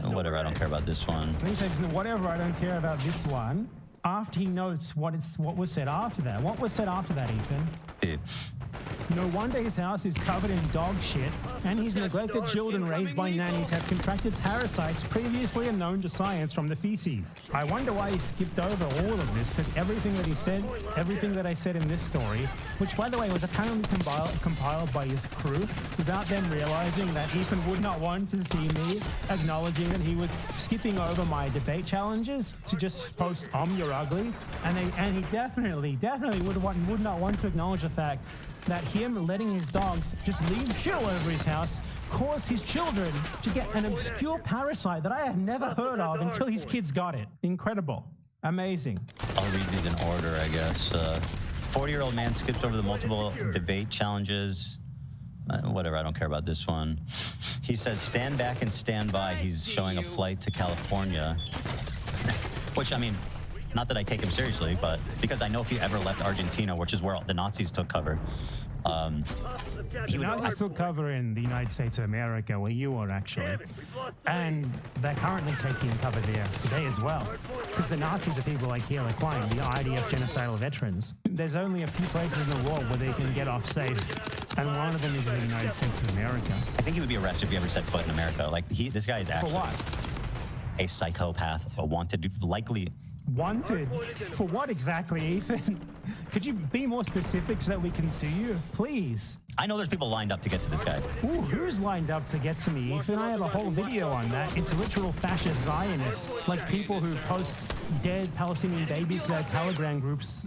Whatever, I don't care about this one. And he says, whatever, I don't care about this one. After he notes what was said after that. What was said after that, Ethan? Yeah. No wonder his house is covered in dog shit, and his neglected children raised by nannies have contracted parasites previously unknown to science from the feces. I wonder why he skipped over all of this, because everything that he said, everything that I said in this story, which by the way was apparently compiled by his crew, without them realizing that Ethan would not want to see me acknowledging that he was skipping over my debate challenges to just post, I'm your ugly, and he definitely would not want to acknowledge the fact that him letting his dogs just leave shit all over his house caused his children to get an obscure parasite that I had never heard of until his kids got it. Incredible. Amazing. I'll read these in order, I guess. 40-year-old man skips over the multiple debate challenges. Whatever, I don't care about this one. He says, stand back and stand by. He's showing a flight to California. Which, I mean, not that I take him seriously, but because I know if he ever left Argentina, which is where the Nazis took cover, the Nazis took cover in the United States of America, where you are actually, and they're currently taking cover there today as well, because the Nazis are people like Hitler Klein, the IDF genocidal veterans. There's only a few places in the world where they can get off safe, and one of them is in the United States of America. I think he would be arrested if he ever set foot in America. Like, this guy is actually... For what? A psychopath, a wanted, likely... Wanted? For what exactly, Ethan? Could you be more specific so that we can see you? Please. I know there's people lined up to get to this guy. Ooh, who's lined up to get to me, Ethan? I have a whole video on that. It's literal fascist Zionists, like people who post dead Palestinian babies to their Telegram groups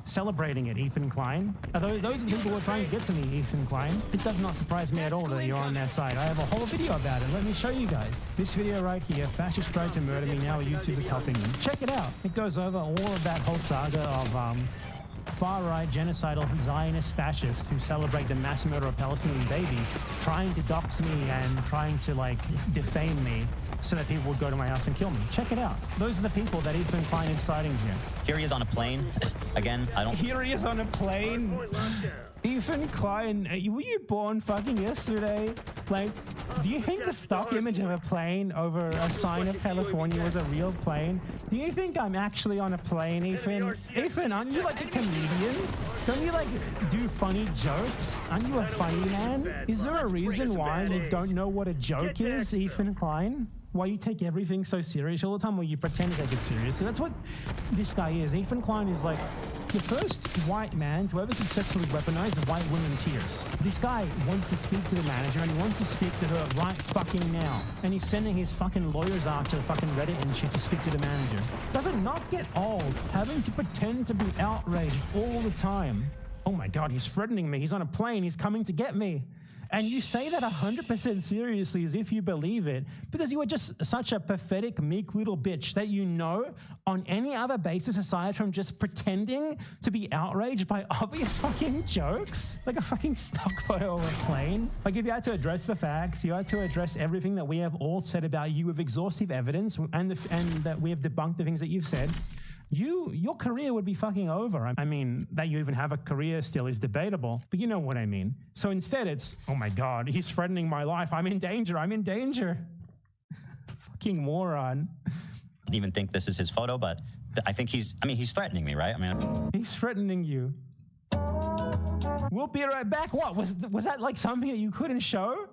celebrating it, Ethan Klein. Those are the people who are trying to get to me, Ethan Klein. It does not surprise me at all that you're on their side. I have a whole video about it. Let me show you guys. This video right here, fascists tried to murder me, now YouTube is helping them. Check it out. It goes over all of that whole saga of far-right genocidal Zionist fascists who celebrate the mass murder of Palestinian babies, trying to dox me and trying to, like, defame me so that people would go to my house and kill me. Check it out. Those are the people that Ethan Klein is citing here. Here he is on a plane. Again, I don't... Here he is on a plane. Ethan Klein, were you born fucking yesterday? Like, do you think the stock image of a plane over a sign of California was a real plane? Do you think I'm actually on a plane, Ethan? Ethan, aren't you like a comedian? Don't you like do funny jokes? Aren't you a funny man? Is there a reason why you don't know what a joke is, Ethan Klein? Why you take everything so serious all the time, or you pretend to take it serious. So that's what this guy is. Ethan Klein is like the first white man to ever successfully weaponize a white woman in tears. This guy wants to speak to the manager, and he wants to speak to her right fucking now. And he's sending his fucking lawyers after fucking Reddit and shit to speak to the manager. Does it not get old having to pretend to be outraged all the time? Oh my God, he's threatening me. He's on a plane. He's coming to get me. And you say that 100% seriously as if you believe it, because you are just such a pathetic, meek little bitch that you know on any other basis aside from just pretending to be outraged by obvious fucking jokes, like a fucking stock photo of a plane. Like if you had to address the facts, you had to address everything that we have all said about you with exhaustive evidence and that we have debunked the things that you've said, your career would be fucking over. I mean, that you even have a career still is debatable, but you know what I mean. So instead it's, oh my God, he's threatening my life. I'm in danger. I'm in danger. Fucking moron. I don't even think this is his photo, but I think he's threatening me, right? I mean, he's threatening you. We'll be right back. What, was that like something that you couldn't show?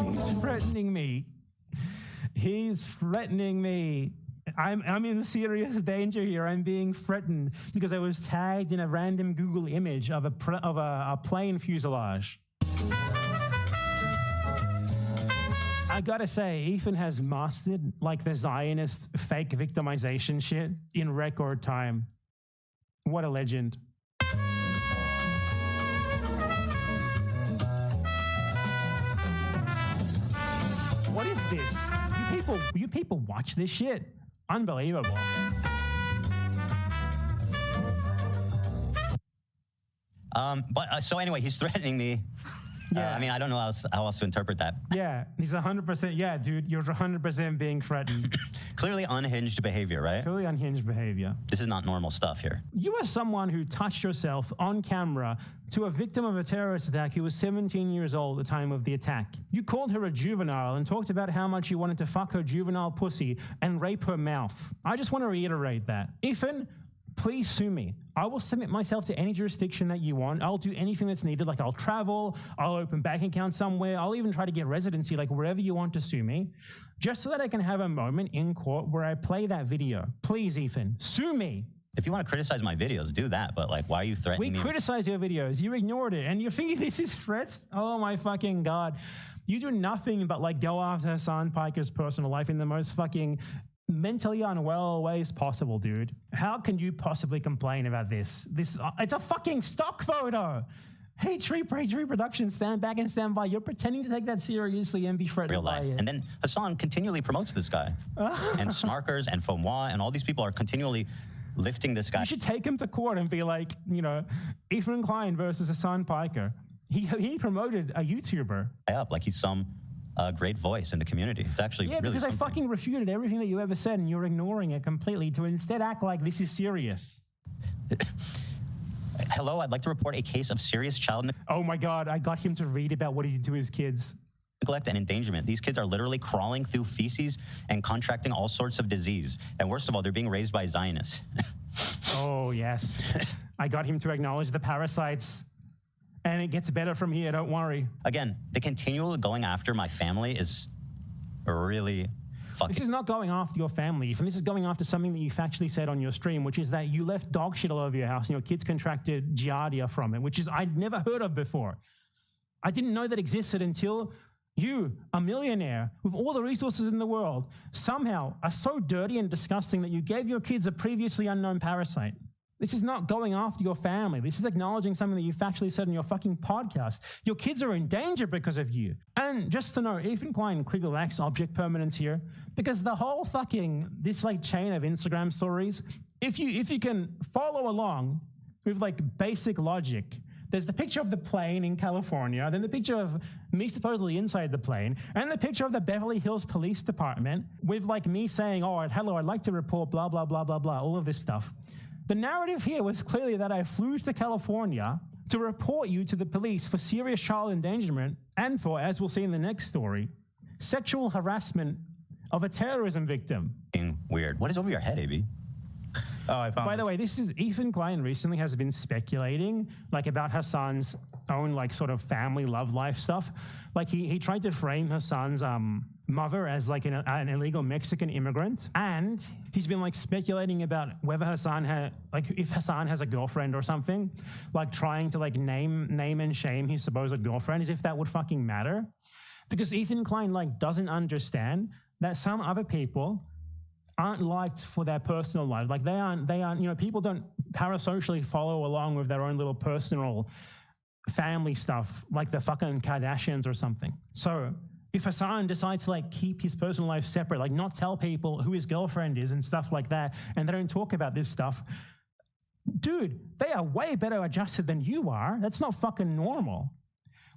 He's threatening me. He's threatening me. I'm in serious danger here. I'm being threatened because I was tagged in a random Google image of a plane fuselage. I gotta say, Ethan has mastered like the Zionist fake victimization shit in record time. What a legend. What is this? You people watch this shit? Unbelievable. So anyway, he's threatening me. Yeah. I mean, I don't know how else to interpret that. Yeah, he's 100%. Yeah, dude, you're 100% being threatened. Clearly unhinged behavior, right? Clearly unhinged behavior. This is not normal stuff here. You are someone who touched yourself on camera to a victim of a terrorist attack who was 17 years old at the time of the attack. You called her a juvenile and talked about how much you wanted to fuck her juvenile pussy and rape her mouth. I just want to reiterate that. Ethan, please sue me. I will submit myself to any jurisdiction that you want. I'll do anything that's needed. Like I'll travel, I'll open bank account somewhere. I'll even try to get residency, like wherever you want to sue me, just so that I can have a moment in court where I play that video. Please, Ethan, sue me. If you want to criticize my videos, do that. But like, why are you threatening me? We criticize your videos. You ignored it. And you're thinking this is threats? Oh my fucking God. You do nothing but like go after Hassan Piker's personal life in the most fucking mentally unwell ways possible, dude. How can you possibly complain about this? It's a fucking stock photo. Hey, Tree Production, stand back and stand by. You're pretending to take that seriously and be threatened real life. by it. And then Hassan continually promotes this guy. And Snarkers and Fomois and all these people are continually lifting this guy. You should take him to court and be like, you know, Ethan Klein versus Hassan Piker. He promoted a YouTuber. Up like he's some great voice in the community. It's actually really because something. I fucking refuted everything that you ever said and you're ignoring it completely to instead act like this is serious. Hello, I'd like to report a case of serious child Oh my God, I got him to read about what he did to his kids. Neglect and endangerment. These kids are literally crawling through feces and contracting all sorts of disease. And worst of all, they're being raised by Zionists. Oh, yes. I got him to acknowledge the parasites. And it gets better from here, don't worry. Again, the continual going after my family is really fucking... This is not going after your family, Ethan. This is going after something that you factually said on your stream, which is that you left dog shit all over your house and your kids contracted giardia from it, which is I'd never heard of before. I didn't know that existed until you, a millionaire with all the resources in the world, somehow are so dirty and disgusting that you gave your kids a previously unknown parasite. This is not going after your family. This is acknowledging something that you factually said in your fucking podcast. Your kids are in danger because of you. And just to know, Ethan Klein clearly lacks object permanence here because the whole fucking, this like chain of Instagram stories, if you can follow along with like basic logic, there's the picture of the plane in California, then the picture of me supposedly inside the plane, and the picture of the Beverly Hills Police Department with like me saying, oh, hello, I'd like to report blah, blah, blah, blah, blah, all of this stuff. The narrative here was clearly that I flew to California to report you to the police for serious child endangerment and for, as we'll see in the next story, sexual harassment of a terrorism victim. Weird. What is over your head, AB? Oh, I found By the way, this is Ethan Klein recently has been speculating like about Hassan's own like sort of family love life stuff. Like he tried to frame Hassan's mother as like an illegal Mexican immigrant, and he's been like speculating about whether Hassan had like if Hassan has a girlfriend or something, like trying to like name and shame his supposed girlfriend as if that would fucking matter, because Ethan Klein like doesn't understand that some other people aren't liked for their personal life. Like they aren't, you know, people don't parasocially follow along with their own little personal family stuff like the fucking Kardashians or something. So if Hassan decides to like keep his personal life separate, like not tell people who his girlfriend is and stuff like that, and they don't talk about this stuff, dude, they are way better adjusted than you are. That's not fucking normal.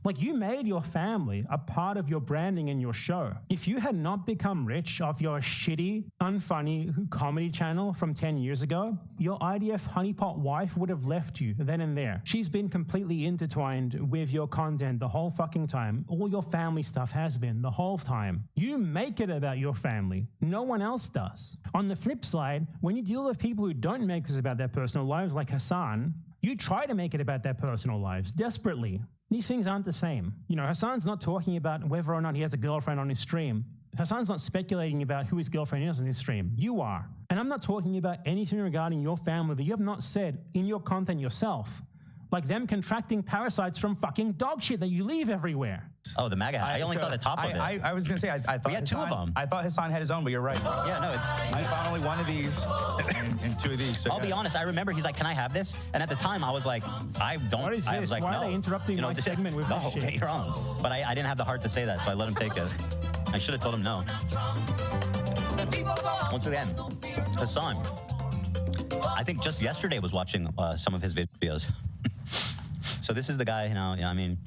Like, you made your family a part of your branding and your show. If you had not become rich off your shitty, unfunny comedy channel from 10 years ago, your IDF honeypot wife would have left you then and there. She's been completely intertwined with your content the whole fucking time. All your family stuff has been the whole time. You make it about your family. No one else does. On the flip side, when you deal with people who don't make this about their personal lives, like Hassan, you try to make it about their personal lives desperately. These things aren't the same. You know, Hassan's not talking about whether or not he has a girlfriend on his stream. Hassan's not speculating about who his girlfriend is on his stream. You are. And I'm not talking about anything regarding your family that you have not said in your content yourself. Like them contracting parasites from fucking dog shit that you leave everywhere. Oh, the MAGA hat. I only saw the top of it. I was going to say, I thought we had two of them. I thought Hassan had his own, but you're right. Yeah, no, I found only one of these and two of these. So I'll be honest. I remember he's like, "Can I have this?" And at the time, I was like, "I don't." What is this? I was like, Why no. are they interrupting my segment with this shit? No, you're wrong. But I didn't have the heart to say that, so I let him take it. I should have told him no. Once again, Hassan. I think just yesterday was watching some of his videos. So this is the guy, you know, I mean,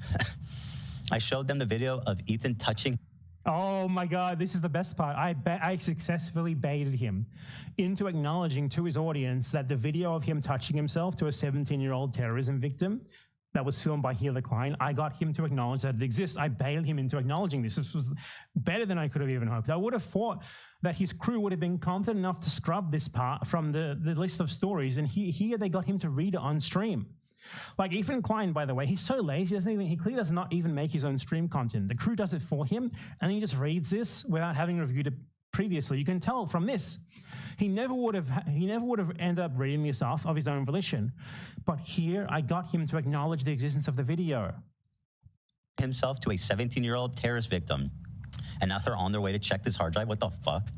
I showed them the video of Ethan touching. Oh my God, this is the best part. I successfully baited him into acknowledging to his audience that the video of him touching himself to a 17-year-old terrorism victim that was filmed by Healer Klein, I got him to acknowledge that it exists. I baited him into acknowledging this. This was better than I could have even hoped. I would have thought that his crew would have been confident enough to scrub this part from the list of stories, and here they got him to read it on stream. Like Ethan Klein, by the way, he's so lazy, he clearly does not even make his own stream content. The crew does it for him, and he just reads this without having reviewed it previously. You can tell from this. He never would have ended up reading this off of his own volition. But here, I got him to acknowledge the existence of the video. Himself to a 17-year-old terrorist victim, and now they're on their way to check this hard drive. What the fuck?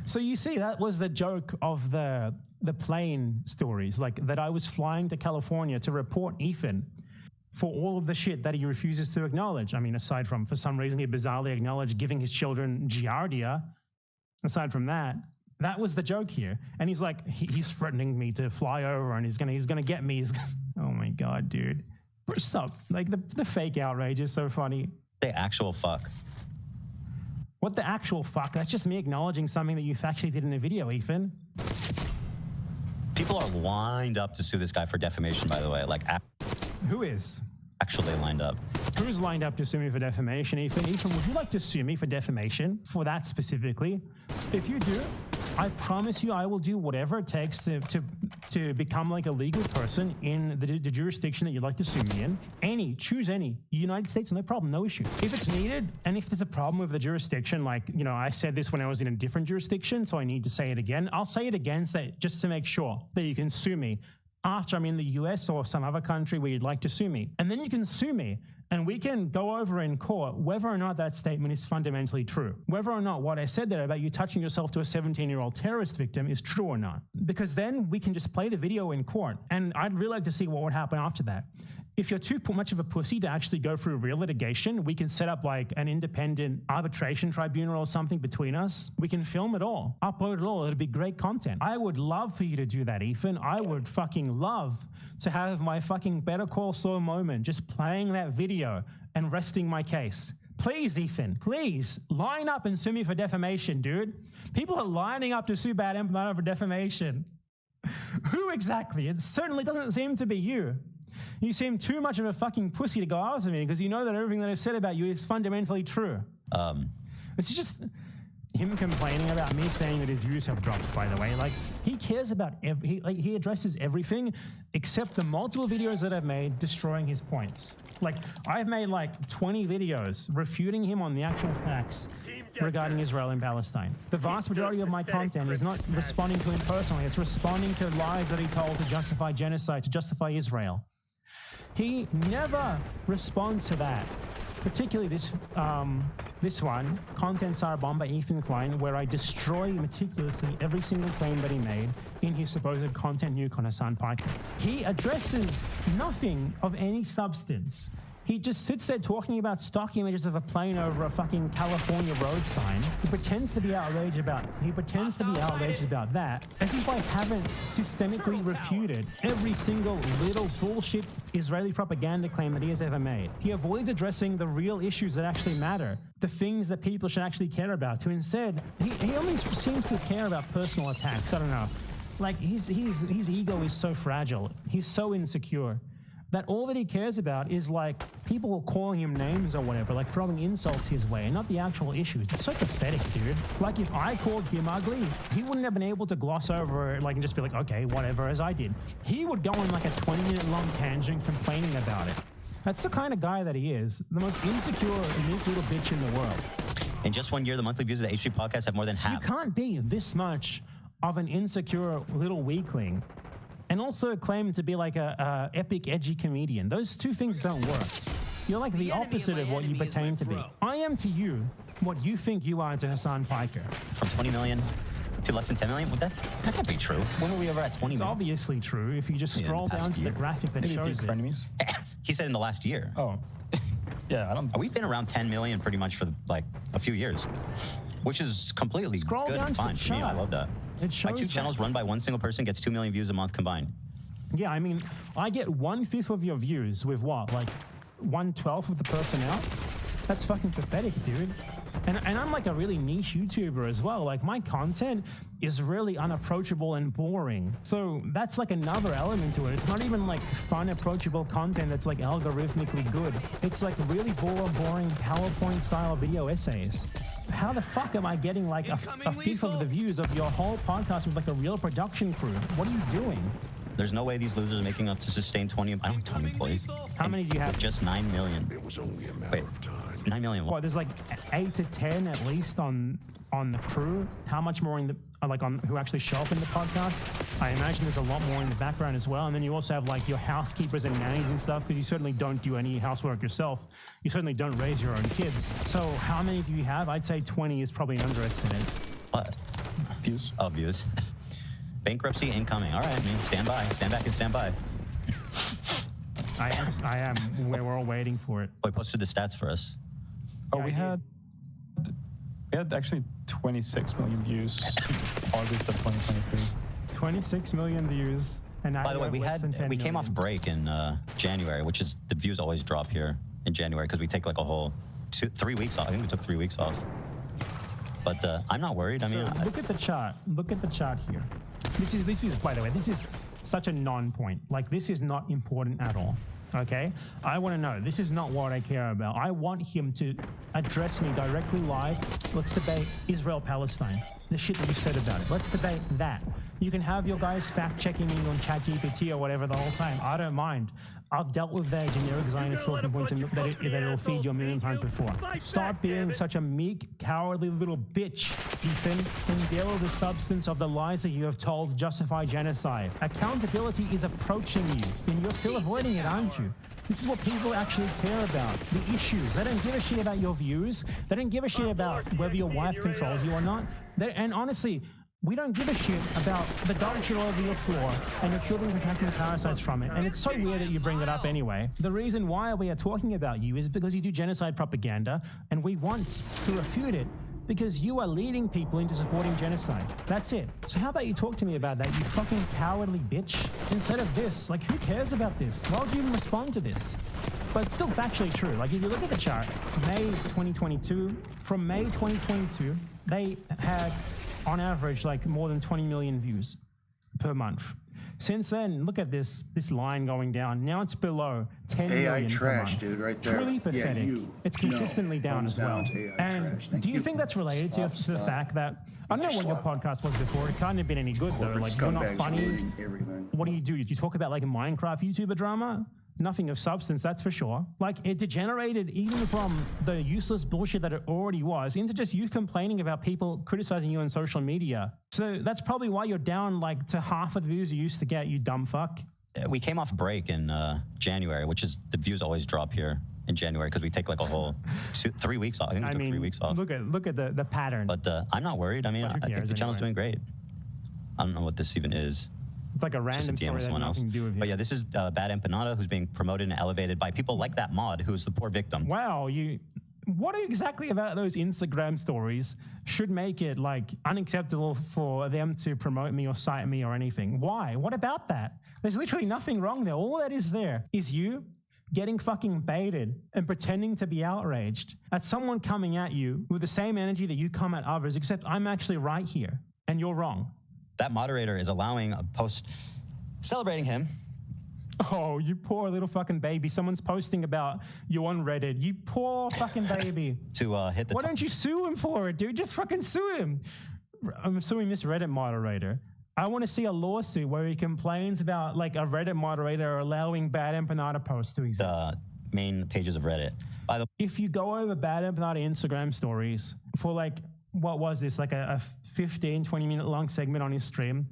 So you see, that was the joke of the plane stories, like that I was flying to California to report Ethan for all of the shit that he refuses to acknowledge. I mean, aside from, for some reason, he bizarrely acknowledged giving his children Giardia. Aside from that, that was the joke here. And he's like, he's threatening me to fly over and he's gonna get me. Oh my God, dude. What's up? Like the fake outrage is so funny. The actual fuck. What the actual fuck? That's just me acknowledging something that you factually did in a video, Ethan. People are lined up to sue this guy for defamation, by the way. Like, who is? Actually lined up. Who's lined up to sue me for defamation, Ethan? Ethan, would you like to sue me for defamation? For that specifically? If you do, I promise you I will do whatever it takes to become like a legal person in the jurisdiction that you'd like to sue me in. Choose any. United States, no problem, no issue. If it's needed, and if there's a problem with the jurisdiction, like, you know, I said this when I was in a different jurisdiction, so I need to say it again. I'll say it again just to make sure that you can sue me after I'm in the US or some other country where you'd like to sue me. And then you can sue me, and we can go over in court whether or not that statement is fundamentally true. Whether or not what I said there about you touching yourself to a 17-year-old terrorist victim is true or not. Because then we can just play the video in court, and I'd really like to see what would happen after that. If you're too much of a pussy to actually go through real litigation, we can set up like an independent arbitration tribunal or something between us. We can film it all, upload it all. It'd be great content. I would love for you to do that, Ethan. I would fucking love to have my fucking Better Call Saul moment just playing that video and resting my case. Please, Ethan, please line up and sue me for defamation, dude. People are lining up to sue Bad Empire for defamation. Who exactly? It certainly doesn't seem to be you. You seem too much of a fucking pussy to go after me because you know that everything that I've said about you is fundamentally true. It's just, him complaining about me saying that his views have dropped, by the way. Like, he cares about he addresses everything except the multiple videos that I've made destroying his points. Like, I've made like 20 videos refuting him on the actual facts regarding Israel and Palestine. The vast majority of my content is not responding to him personally. It's responding to lies that he told to justify genocide, to justify Israel. He never responds to that. Particularly this one, Content Tsar Bomb by Ethan Klein, where I destroy meticulously every single claim that he made in his supposed content nuke on Hassan Piker. He addresses nothing of any substance. He just sits there talking about stock images of a plane over a fucking California road sign. He pretends to be outraged about that, as if I haven't systemically refuted every single little bullshit Israeli propaganda claim that he has ever made. He avoids addressing the real issues that actually matter, the things that people should actually care about. To instead, he only seems to care about personal attacks. I don't know. Like, his ego is so fragile. He's so insecure that all that he cares about is like people calling him names or whatever, like throwing insults his way, and not the actual issues. It's so pathetic, dude. Like, if I called him ugly, he wouldn't have been able to gloss over it, like, and just be like, okay, whatever, as I did. He would go on like a 20-minute long tangent complaining about it. That's the kind of guy that he is. The most insecure, unique little bitch in the world. In just 1 year, the monthly views of the H3 podcast have more than half. You can't be this much of an insecure little weakling and also claim to be like a epic, edgy comedian. Those two things don't work. You're like the opposite of what you pertain to be. I am to you what you think you are to Hassan Piker. From 20 million to less than 10 million? Well, that can't be true. When were we ever at 20 It's million? obviously true if you just scroll down to the graphic that shows it. He said in the last year. Oh. Yeah, I don't... We've been around 10 million pretty much for like a few years, which is completely Scroll good down and to fine the for me. I chart. love that. It shows My two channels run by one single person gets 2 million views a month combined. Yeah, I mean, I get 1/5 of your views with what? Like 1/12 of the personnel? That's fucking pathetic, dude. And I'm like a really niche YouTuber as well. Like, my content is really unapproachable and boring. So that's like another element to it. It's not even like fun, approachable content that's like algorithmically good. It's like really boring PowerPoint style video essays. How the fuck am I getting like a fifth of the views of your whole podcast with like a real production crew? What are you doing? There's no way these losers are making up to sustain 20. I don't have 20 employees. How many do you have? Just 9 million. It was only a matter of time. 9 million. What? There's like 8 to 10 at least on the crew. How much more in the on who actually show up in the podcast? I imagine there's a lot more in the background as well. And then you also have like your housekeepers and nannies and stuff, because you certainly don't do any housework yourself. You certainly don't raise your own kids. So how many do you have? I'd say 20 is probably an underestimate. What? Views. Oh, views. Bankruptcy incoming. All right, man. Stand by. Stand back and stand by. I am. We're all waiting for it. Oh, he posted the stats for us. Oh, we had actually 26 million views August of 2023. 26 million views. And now by the way, we came off break in January, which is the views always drop here in January because we take like a whole 3 weeks off. I think we took 3 weeks off. But I'm not worried. I mean, look at the chart. Look at the chart here. This is, by the way, this is such a non-point. Like, this is not important at all. Okay? I want to know. This is not what I care about. I want him to address me directly live. Let's debate Israel-Palestine. The shit that you said about it. Let's debate that. You can have your guys fact-checking me on ChatGPT or whatever the whole time. I don't mind. I've dealt with their generic Zionist talking points that it'll feed you a million times before. Stop being such a meek, cowardly little bitch, Ethan, and deal with the substance of the lies that you have told to justify genocide. Accountability is approaching you, and you're still avoiding it, aren't you? This is what people actually care about, the issues. They don't give a shit about your views. They don't give a shit about whether your wife controls you or not. And honestly, we don't give a shit about the dog shit all over your floor and your children contracting parasites from it. And it's so weird that you bring it up anyway. The reason why we are talking about you is because you do genocide propaganda, and we want to refute it because you are leading people into supporting genocide. That's it. So how about you talk to me about that, you fucking cowardly bitch? Instead of this, like, who cares about this? Why would you even respond to this? But it's still factually true. Like, if you look at the chart, May 2022, from May 2022, they had on average like more than 20 million views per month. Since then, look at this line going down. Now it's below 10 AI million trash, per month. dude, right there. Truly pathetic. Yeah, it's consistently down as well. And do you think that's related to the fact that, I don't know what your podcast was before, it can't have been any good though. Like, you're not funny. What do? Do you talk about like a Minecraft YouTuber drama? Nothing of substance, that's for sure. Like, it degenerated even from the useless bullshit that it already was into just you complaining about people criticizing you on social media. So that's probably why you're down like to half of the views you used to get, you dumb fuck. We came off break in January, which is the views always drop here in January because we take like a whole 3 weeks off. I think we took 3 weeks off. Look at the pattern. But I'm not worried. I mean, I think the channel's doing great. I don't know what this even is. It's like a random story that has nothing to do with you. But yeah, this is Bad Empanada, who's being promoted and elevated by people like that mod, who's the poor victim. Wow, what exactly about those Instagram stories should make it like unacceptable for them to promote me or cite me or anything? Why? What about that? There's literally nothing wrong there. All that is there is you getting fucking baited and pretending to be outraged at someone coming at you with the same energy that you come at others, except I'm actually right here and you're wrong. That moderator is allowing a post celebrating him. Oh, you poor little fucking baby. Someone's posting about you on Reddit. You poor fucking baby. To hit the Why don't you sue him for it, dude? Just fucking sue him. I'm suing this Reddit moderator. I want to see a lawsuit where he complains about like a Reddit moderator allowing Bad Empanada posts to exist. The main pages of Reddit. If you go over Bad Empanada Instagram stories for like, what was this, like a 15, 20-minute long segment on his stream,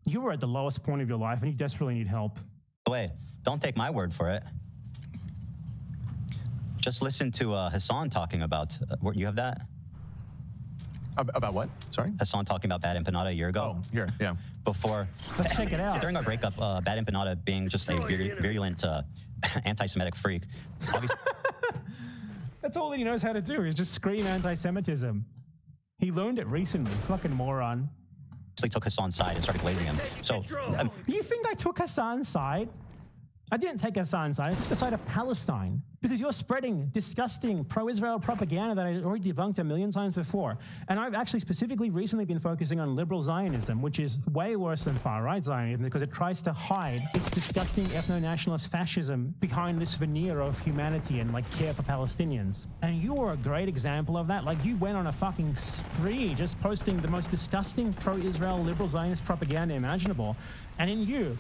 you were at the lowest point of your life and you desperately need help. Wait, don't take my word for it. Just listen to Hassan talking about, you have that? About what? Sorry? Hassan talking about Bad Empanada a year ago. Oh, here, yeah. Before. Let's check it out. During our breakup, Bad Empanada being just a virulent anti-Semitic freak. That's all that he knows how to do is just scream anti-Semitism. He learned it recently, fucking moron. He took Hassan's side and started glazing him. So, you think I took Hassan's side? I didn't take Hassan's side. I took the side of Palestine because you're spreading disgusting pro-Israel propaganda that I already debunked a million times before. And I've actually specifically recently been focusing on liberal Zionism, which is way worse than far-right Zionism because it tries to hide its disgusting ethno-nationalist fascism behind this veneer of humanity and like care for Palestinians. And you were a great example of that. Like, you went on a fucking spree just posting the most disgusting pro-Israel liberal Zionist propaganda imaginable. And in you,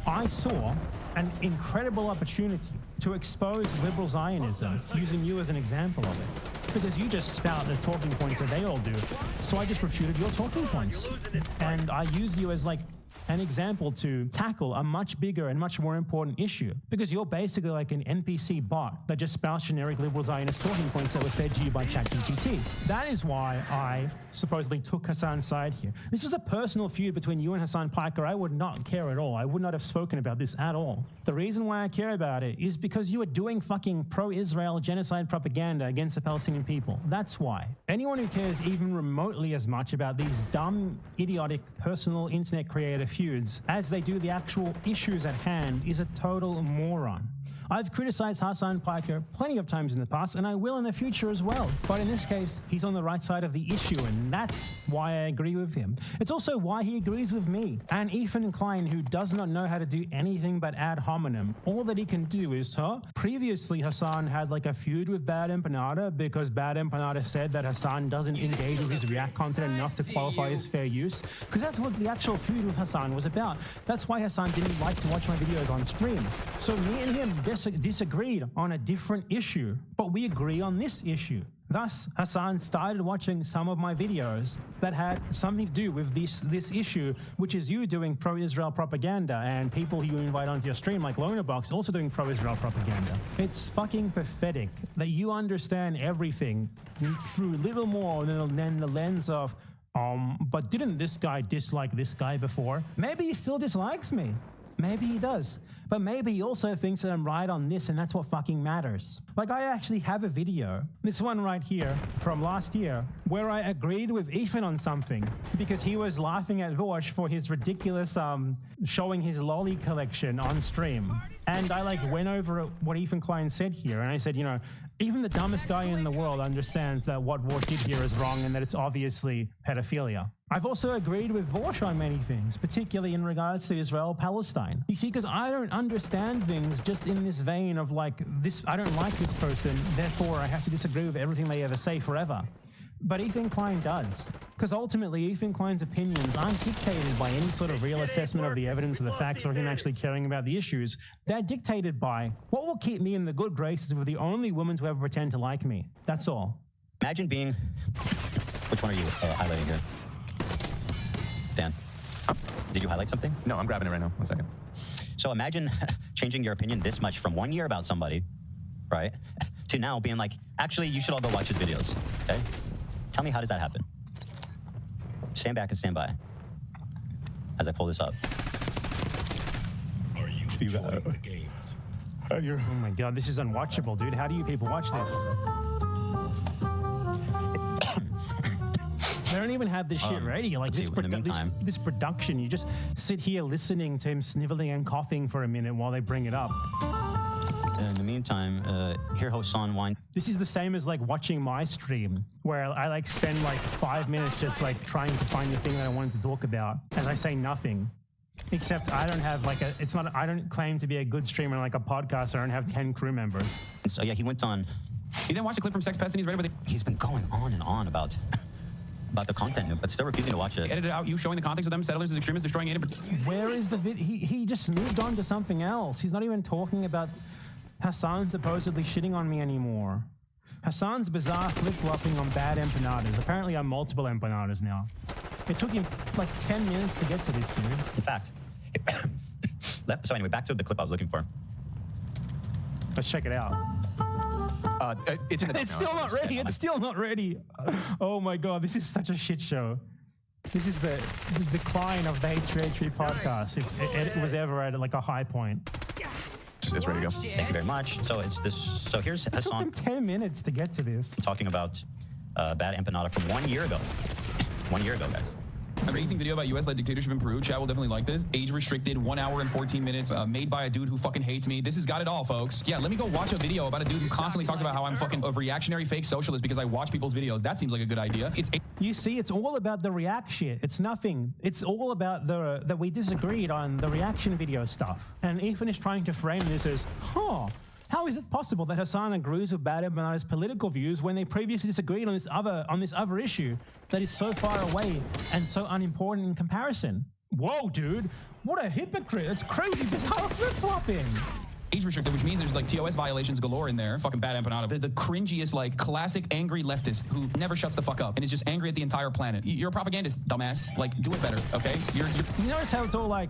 I saw an incredible opportunity to expose liberal Zionism using you as an example of it. Because you just spout the talking points that they all do. So I just refuted your talking points. And I used you as like an example to tackle a much bigger and much more important issue. Because you're basically like an NPC bot that just spouts generic liberal Zionist talking points that were fed to you by ChatGPT. That is why I supposedly took Hassan's side here. This was a personal feud between you and Hassan Piker. I would not care at all. I would not have spoken about this at all. The reason why I care about it is because you are doing fucking pro-Israel genocide propaganda against the Palestinian people. That's why. Anyone who cares even remotely as much about these dumb, idiotic, personal internet creator feuds as they do the actual issues at hand is a total moron. I've criticized Hassan Piker plenty of times in the past, and I will in the future as well. But in this case, he's on the right side of the issue, and that's why I agree with him. It's also why he agrees with me. And Ethan Klein, who does not know how to do anything but ad hominem, all that he can do is, previously Hassan had like a feud with Bad Empanada because Bad Empanada said that Hassan doesn't engage with his React content enough to qualify as fair use. Because that's what the actual feud with Hassan was about. That's why Hassan didn't like to watch my videos on stream. So me and him disagreed on a different issue, but we agree on this issue. Thus, Hassan started watching some of my videos that had something to do with this issue, which is you doing pro-Israel propaganda and people who you invite onto your stream like Lonerbox also doing pro-Israel propaganda. It's fucking pathetic that you understand everything through little more than the lens of, but didn't this guy dislike this guy before? Maybe he still dislikes me. Maybe he does. But maybe he also thinks that I'm right on this and that's what fucking matters. Like, I actually have a video, this one right here from last year, where I agreed with Ethan on something because he was laughing at Vorsh for his ridiculous showing his lolly collection on stream. And I like went over what Ethan Klein said here and I said, you know, Even the dumbest guy in the world understands that what Vorsh did here is wrong and that it's obviously pedophilia. I've also agreed with Vorsh on many things, particularly in regards to Israel-Palestine. You see, because I don't understand things just in this vein of like, this, I don't like this person, therefore I have to disagree with everything they ever say forever. But Ethan Klein does. Because ultimately, Ethan Klein's opinions aren't dictated by any sort of real assessment of the evidence or the facts or him actually caring about the issues. They're dictated by what will keep me in the good graces of the only women to ever pretend to like me. That's all. Imagine being... Which one are you highlighting here? Dan, did you highlight something? No, I'm grabbing it right now. 1 second. So imagine changing your opinion this much from 1 year about somebody, right, to now being like, actually, you should all go watch his videos, okay? Tell me, how does that happen? Stand back and stand by as I pull this up. Are you enjoying the games? Oh my God, this is unwatchable, dude. How do you people watch this? They don't even have this shit ready. Like this production, you just sit here listening to him sniveling and coughing for a minute while they bring it up. In the meantime, here Hassan Wine. This is the same as like watching my stream, where I like spend like 5 minutes just like trying to find the thing that I wanted to talk about, and I say nothing. Except I don't have like a, it's not, I don't claim to be a good streamer like a podcaster. I don't have 10 crew members. So yeah, he went on. He didn't watch the clip from Sex Pest and he's ready with it. He's been going on and on about the content, but still refusing to watch it. Edited out you showing the context of them, settlers as extremists destroying it. Where is the vid? He just moved on to something else. He's not even talking about Hassan supposedly shitting on me anymore. Hassan's bizarre flip-flopping on bad empanadas. Apparently I'm multiple empanadas now. It took him like 10 minutes to get to this, dude. In fact, so anyway, back to the clip I was looking for. Let's check it out. It's still not ready. It's still not ready. Oh my God, this is such a shit show. This is the decline of the H3H3 podcast. If it was ever at like a high point. It's ready to go. Thank you very much. So it's this. So here's Hassan. It took him 10 minutes to get to this. Talking about bad empanada from 1 year ago. 1 year ago, guys. Amazing video about U.S.-led dictatorship in Peru. Chat will definitely like this. Age restricted, 1 hour and 14 minutes. Made by a dude who fucking hates me. This has got it all, folks. Yeah, let me go watch a video about a dude who constantly talks about how I'm fucking a reactionary fake socialist because I watch people's videos. That seems like a good idea. You see, it's all about the react shit. It's nothing. It's all about that we disagreed on the reaction video stuff. And Ethan is trying to frame this as, how is it possible that Hassan agrees with Bad Empanada's political views when they previously disagreed on this other issue that is so far away and so unimportant in comparison? Whoa, dude! What a hypocrite! It's crazy bizarre flip-flopping. Age restricted, which means there's like TOS violations galore in there. Fucking Bad Empanada. The cringiest, like, classic angry leftist who never shuts the fuck up and is just angry at the entire planet. You're a propagandist, dumbass. Like, do it better, okay? You notice how it's all like,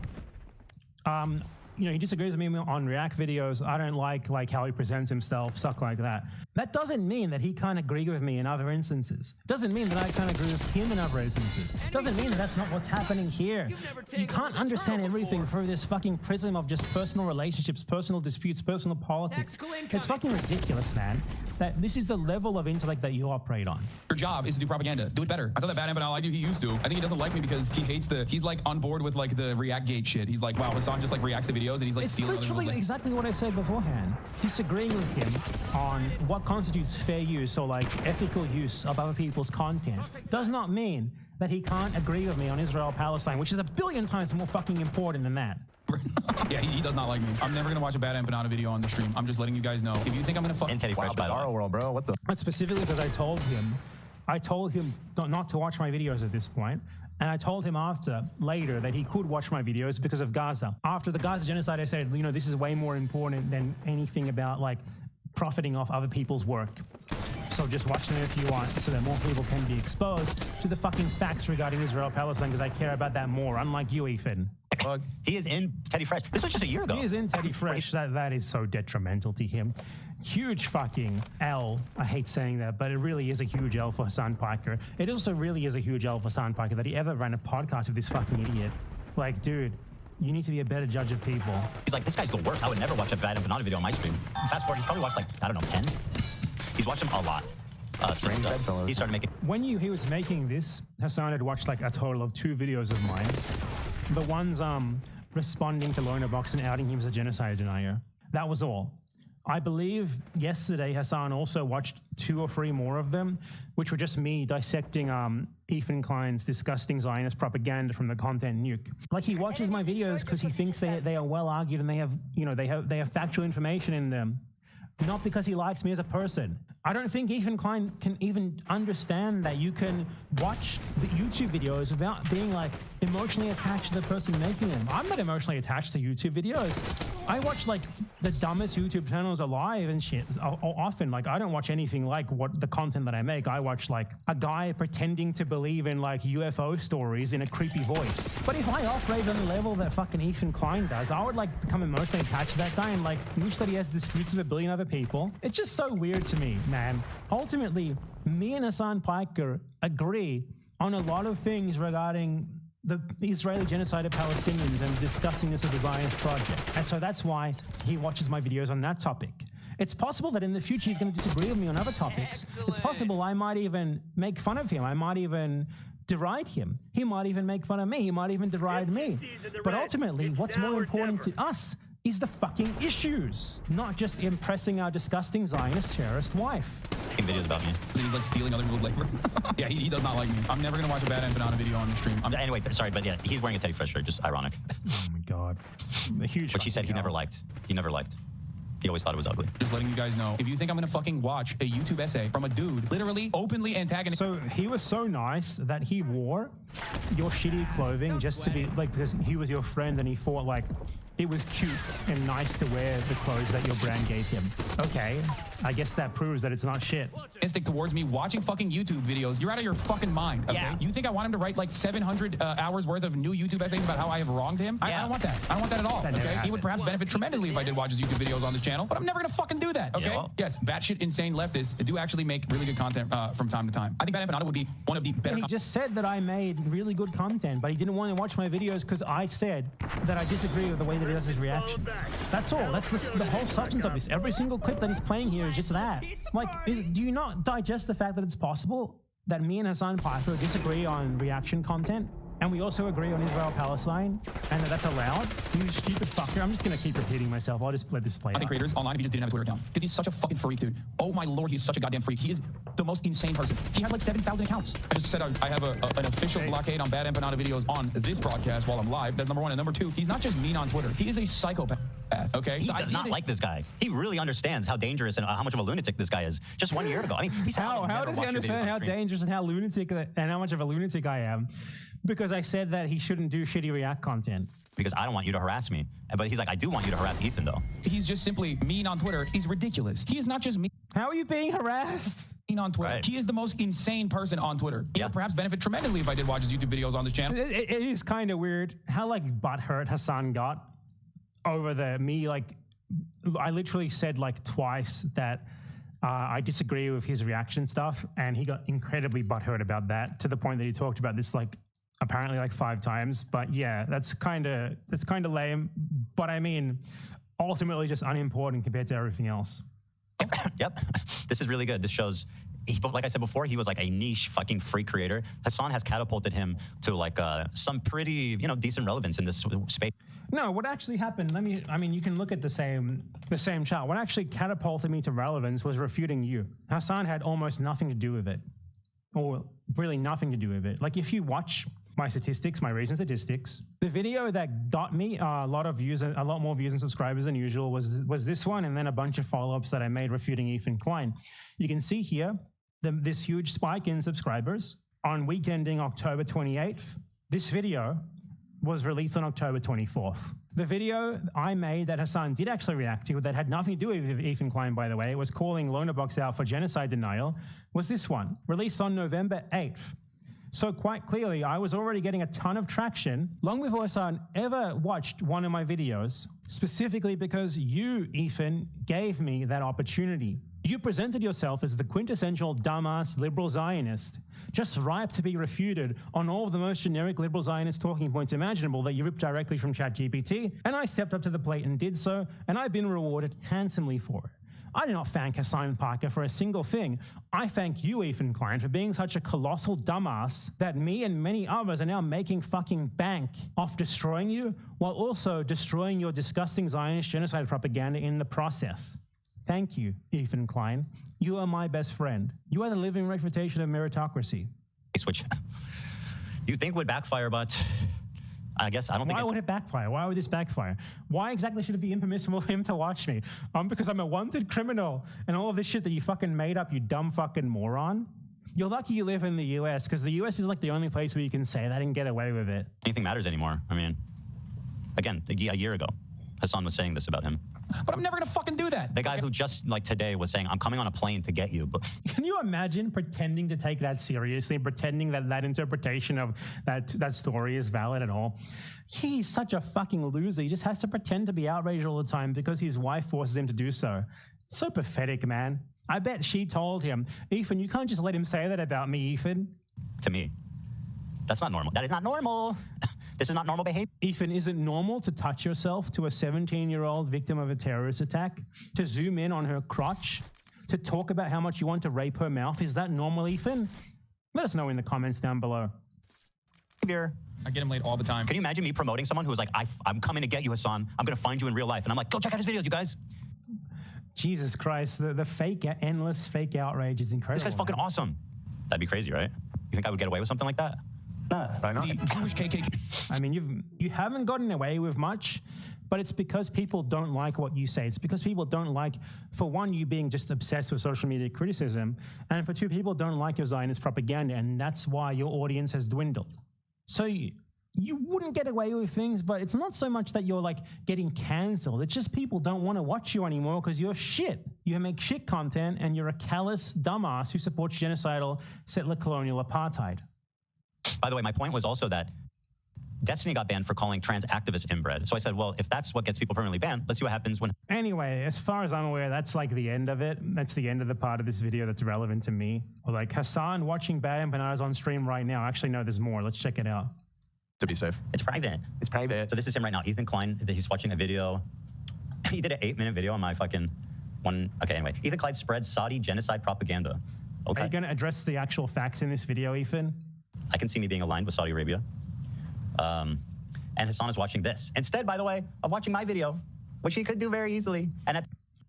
you know, he disagrees with me on React videos. I don't like how he presents himself, stuff like that. That doesn't mean that he can't agree with me in other instances. Doesn't mean that I can't agree with him in other instances. Doesn't mean that that's not what's happening here. You can't understand everything through this fucking prism of just personal relationships, personal disputes, personal politics. It's fucking ridiculous, man. That this is the level of intellect that you operate on. Your job is to do propaganda. Do it better. I thought that Bad Empanada, I knew he used to. I think he doesn't like me because he hates he's like on board with like the React Gate shit. He's like, wow, Hassan just like reacts to videos and he's like stealing It's literally exactly what I said beforehand. Disagreeing with him on what constitutes fair use or like ethical use of other people's content does not mean that he can't agree with me on Israel-Palestine, which is a billion times more fucking important than that. Yeah, he does not like me. I'm never gonna watch a Bad Empanada video on the stream. I'm just letting you guys know. If you think I'm gonna fucking bizarro world, bro. What the? That's specifically because I told him not to watch my videos at this point. And I told him later that he could watch my videos because of Gaza. After the Gaza genocide, I said, you know, this is way more important than anything about like profiting off other people's work. So just watch them if you want so that more people can be exposed to the fucking facts regarding Israel-Palestine because I care about that more, unlike you, Ethan. He is in Teddy Fresh. This was just a year ago. He is in Teddy Fresh. That is so detrimental to him. Huge fucking L. I hate saying that, but it really is a huge L for Hassan Piker. It also really is a huge L for Hassan Piker that he ever ran a podcast with this fucking idiot. Like, dude, you need to be a better judge of people. He's like, this guy's the worst. I would never watch a Bad Empanada video on my stream. Fast forward, he's probably watched like, I don't know, 10? He's watched them a lot. He started making... When he was making this, Hassan had watched like a total of 2 videos of mine. The one's responding to Loner Box and outing him as a genocide denier. That was all. I believe yesterday Hassan also watched 2 or 3 more of them, which were just me dissecting Ethan Klein's disgusting Zionist propaganda from the content nuke. Like, he watches my videos because he thinks they are well argued and they have, you know, they have factual information in them, not because he likes me as a person. I don't think Ethan Klein can even understand that you can watch the YouTube videos without being like emotionally attached to the person making them. I'm not emotionally attached to YouTube videos. I watch like the dumbest YouTube channels alive and shit often. Like, I don't watch anything like what the content that I make. I watch like a guy pretending to believe in like UFO stories in a creepy voice. But if I operate on the level that fucking Ethan Klein does, I would like become emotionally attached to that guy and like wish that he has disputes with 1 billion other people. It's just so weird to me, man. Ultimately, me and Hassan Piker agree on a lot of things regarding the Israeli genocide of Palestinians and discussing this as a Zionist project. And so that's why he watches my videos on that topic. It's possible that in the future he's going to disagree with me on other topics. Excellent. It's possible I might even make fun of him. I might even deride him. He might even make fun of me. He might even deride me. But ultimately, what's more important to us is the fucking issues, not just impressing our disgusting Zionist terrorist wife. Making videos about me. He's like stealing other people's labor. Yeah, he does not like me. I'm never gonna watch a bad Empanada video on the stream. Anyway, sorry, but yeah, he's wearing a Teddy Fresh shirt, just ironic. Oh my God. A huge. Which he said he never liked. He never liked. He always thought it was ugly. Just letting you guys know, if you think I'm gonna fucking watch a YouTube essay from a dude literally openly antagonizing. So he was so nice that he wore your shitty clothing just to be like, because he was your friend and he thought like it was cute and nice to wear the clothes that your brand gave him. Okay, I guess that proves that it's not shit. Instinct towards me watching fucking YouTube videos. You're out of your fucking mind, okay? Yeah. You think I want him to write like 700 hours worth of new YouTube essays about how I have wronged him? Yeah. I don't want that. I don't want that at all, okay? He would perhaps benefit tremendously if I did watch his YouTube videos on this channel, but I'm never gonna fucking do that, okay? Yeah, well. Yes, batshit insane leftists do actually make really good content from time to time. I think Bad Empanada would be one of the better. He just said that I made really good content, but he didn't want to watch my videos because I said that I disagree with the way that he does his reactions. That's all. That's the whole substance of this. Every single clip that he's playing here is just that. Like, do you not digest the fact that it's possible that me and Hassan Piker disagree on reaction content, and we also agree on Israel-Palestine, and that's allowed? You stupid fucker. I'm just going to keep repeating myself. I'll just let this play out. I think creators online if he just didn't have a Twitter account. Because he's such a fucking freak, dude. Oh my lord, he's such a goddamn freak. He is the most insane person. He has like 7,000 accounts. I just said I have an official blockade on Bad Empanada videos on this broadcast while I'm live. That's number one. And number two, he's not just mean on Twitter. He is a psychopath, okay? He does not like this guy. He really understands how dangerous and how much of a lunatic this guy is. Just 1 year ago. I mean, he's how does he understand how dangerous and how lunatic and how much of a lunatic I am? Because I said that he shouldn't do shitty React content. Because I don't want you to harass me. But he's like, I do want you to harass Ethan, though. He's just simply mean on Twitter. He's ridiculous. He is not just mean. How are you being harassed? Mean on Twitter. Right. He is the most insane person on Twitter. He would perhaps benefit tremendously if I did watch his YouTube videos on this channel. It is kind of weird how like butthurt Hassan got over I literally said like twice that I disagree with his reaction stuff, and he got incredibly butthurt about that to the point that he talked about this like apparently like 5 times. But yeah, that's kind of lame. But I mean, ultimately just unimportant compared to everything else. Yep. This is really good. This shows, like I said before, he was like a niche fucking freak creator. Hassan has catapulted him to like some pretty, decent relevance in this space. No, what actually happened, you can look at the same chart. What actually catapulted me to relevance was refuting you. Hassan had almost nothing to do with it, or really nothing to do with it. Like, if you watch my statistics, my recent statistics, the video that got me a lot more views and subscribers than usual was this one, and then a bunch of follow-ups that I made refuting Ethan Klein. You can see here this huge spike in subscribers on week ending October 28th. This video was released on October 24th. The video I made that Hassan did actually react to, that had nothing to do with Ethan Klein, by the way, it was calling Lonerbox out for genocide denial, was this one, released on November 8th. So quite clearly, I was already getting a ton of traction long before Hassan ever watched one of my videos, specifically because you, Ethan, gave me that opportunity. You presented yourself as the quintessential dumbass liberal Zionist, just ripe to be refuted on all of the most generic liberal Zionist talking points imaginable that you ripped directly from ChatGPT, and I stepped up to the plate and did so, and I've been rewarded handsomely for it. I do not thank Hassan Piker for a single thing. I thank you, Ethan Klein, for being such a colossal dumbass that me and many others are now making fucking bank off destroying you, while also destroying your disgusting Zionist genocide propaganda in the process. Thank you, Ethan Klein. You are my best friend. You are the living refutation of meritocracy. Which you think would backfire, but I guess I don't think. Why would it backfire? Why would this backfire? Why exactly should it be impermissible for him to watch me? Because I'm a wanted criminal and all of this shit that you fucking made up, you dumb fucking moron. You're lucky you live in the US, because the US is like the only place where you can say that and get away with it. Anything matters anymore. I mean, again, a year ago, Hassan was saying this about him. But I'm never gonna fucking do that. The guy who just like today was saying, I'm coming on a plane to get you. But can you imagine pretending to take that seriously, pretending that that interpretation of that story is valid at all? He's such a fucking loser. He just has to pretend to be outraged all the time because his wife forces him to do so. It's so pathetic, man. I bet she told him, Ethan, you can't just let him say that about me, Ethan. To me, that's not normal. That is not normal. This is not normal behavior. Ethan, is it normal to touch yourself to a 17-year-old victim of a terrorist attack? To zoom in on her crotch? To talk about how much you want to rape her mouth? Is that normal, Ethan? Let us know in the comments down below. I get him late all the time. Can you imagine me promoting someone who was like, I'm coming to get you, Hassan. I'm going to find you in real life. And I'm like, go check out his videos, you guys. Jesus Christ, the fake, endless fake outrage is incredible. This guy's fucking awesome. That'd be crazy, right? You think I would get away with something like that? No, why not? Jewish KKK. I mean, you haven't gotten away with much, but it's because people don't like what you say. It's because people don't like, for one, you being just obsessed with social media criticism, and for two, people don't like your Zionist propaganda, and that's why your audience has dwindled. So you wouldn't get away with things, but it's not so much that you're like getting cancelled. It's just people don't want to watch you anymore because you're shit. You make shit content and you're a callous dumbass who supports genocidal settler colonial apartheid. By the way, my point was also that Destiny got banned for calling trans activists inbred. So I said, well, if that's what gets people permanently banned, let's see what happens when... Anyway, as far as I'm aware, that's like the end of it. That's the end of the part of this video that's relevant to me. Or like Hassan watching Bad Empanadas on stream right now. Actually, no, there's more. Let's check it out. To be safe. It's private. It's private. So this is him right now. Ethan Klein, he's watching a video. He did an 8-minute video on my fucking one. Okay, anyway. Ethan Klein spreads Saudi genocide propaganda. Okay. Are you going to address the actual facts in this video, Ethan? I can see me being aligned with Saudi Arabia. And Hassan is watching this. Instead, by the way, of watching my video, which he could do very easily. And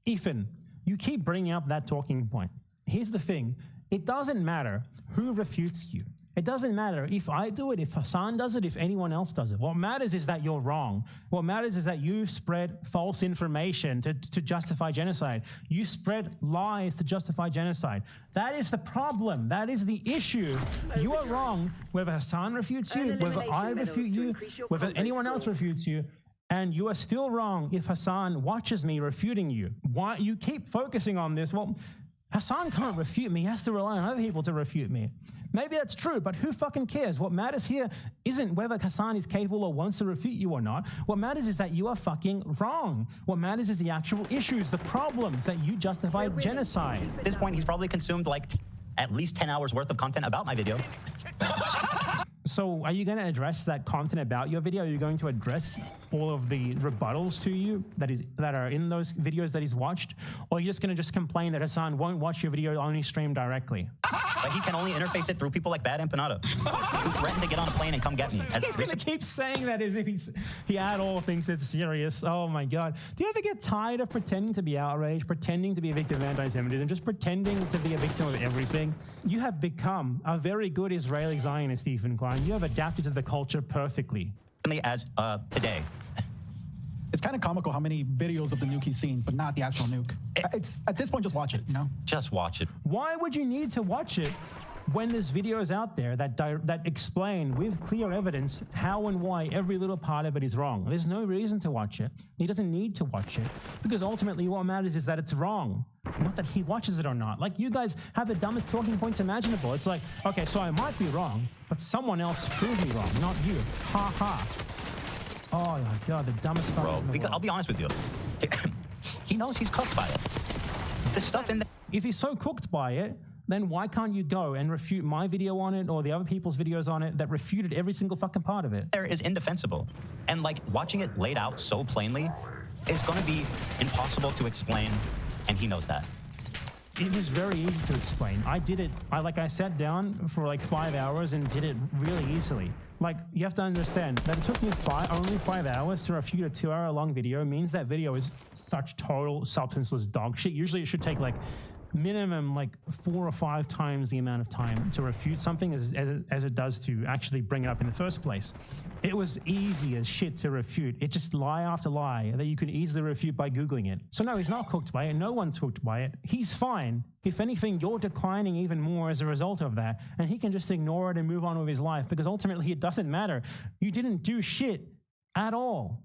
Ethan, you keep bringing up that talking point. Here's the thing. It doesn't matter who refutes you. It doesn't matter if I do it, if Hassan does it, if anyone else does it. What matters is that you're wrong. What matters is that you spread false information to justify genocide. You spread lies to justify genocide. That is the problem. That is the issue. You are wrong whether Hassan refutes you, whether I refute you, whether anyone else refutes you. And you are still wrong if Hassan watches me refuting you. Why you keep focusing on this? Well, Hassan can't refute me. He has to rely on other people to refute me. Maybe that's true, but who fucking cares? What matters here isn't whether Hassan is capable or wants to refute you or not. What matters is that you are fucking wrong. What matters is the actual issues, the problems that you justify genocide. At this point, he's probably consumed like at least 10 hours worth of content about my video. So are you going to address that content about your video? Are you going to address all of the rebuttals to you that are in those videos that he's watched? Or are you just going to just complain that Hassan won't watch your video, only stream directly? But he can only interface it through people like Bad Empanada, who threatened to get on a plane and come get me. He's going to keep saying that as if he at all thinks it's serious. Oh my God. Do you ever get tired of pretending to be outraged, pretending to be a victim of anti-Semitism, just pretending to be a victim of everything? You have become a very good Israeli Zionist, Ethan Klein. You have adapted to the culture perfectly. As today. It's kind of comical how many videos of the nuke he's seen, but not the actual nuke. It's at this point, just watch it, you know? Just watch it. Why would you need to watch it when there's videos out there that explain with clear evidence how and why every little part of it is wrong? There's no reason to watch it. He doesn't need to watch it because ultimately what matters is that it's wrong, not that he watches it or not. Like, you guys have the dumbest talking points imaginable. It's like, okay, so I might be wrong, but someone else proved me wrong, not you. Ha ha. Oh my God, the dumbest fuckers in the world. I'll be honest with you. He knows he's cooked by it. The stuff in there. If he's so cooked by it, then why can't you go and refute my video on it or the other people's videos on it that refuted every single fucking part of it? There is indefensible. And like watching it laid out so plainly is going to be impossible to explain, and he knows that. It was very easy to explain. I did it, I sat down for like 5 hours and did it really easily. Like, you have to understand that it took me only 5 hours to refute a 2-hour-long video means that video is such total substanceless dog shit. Usually it should take like minimum like 4 or 5 times the amount of time to refute something as it does to actually bring it up in the first place. It was easy as shit to refute. It's just lie after lie that you can easily refute by Googling it. So no, he's not cooked by it. No one's cooked by it. He's fine. If anything, you're declining even more as a result of that. And he can just ignore it and move on with his life because ultimately it doesn't matter. You didn't do shit at all.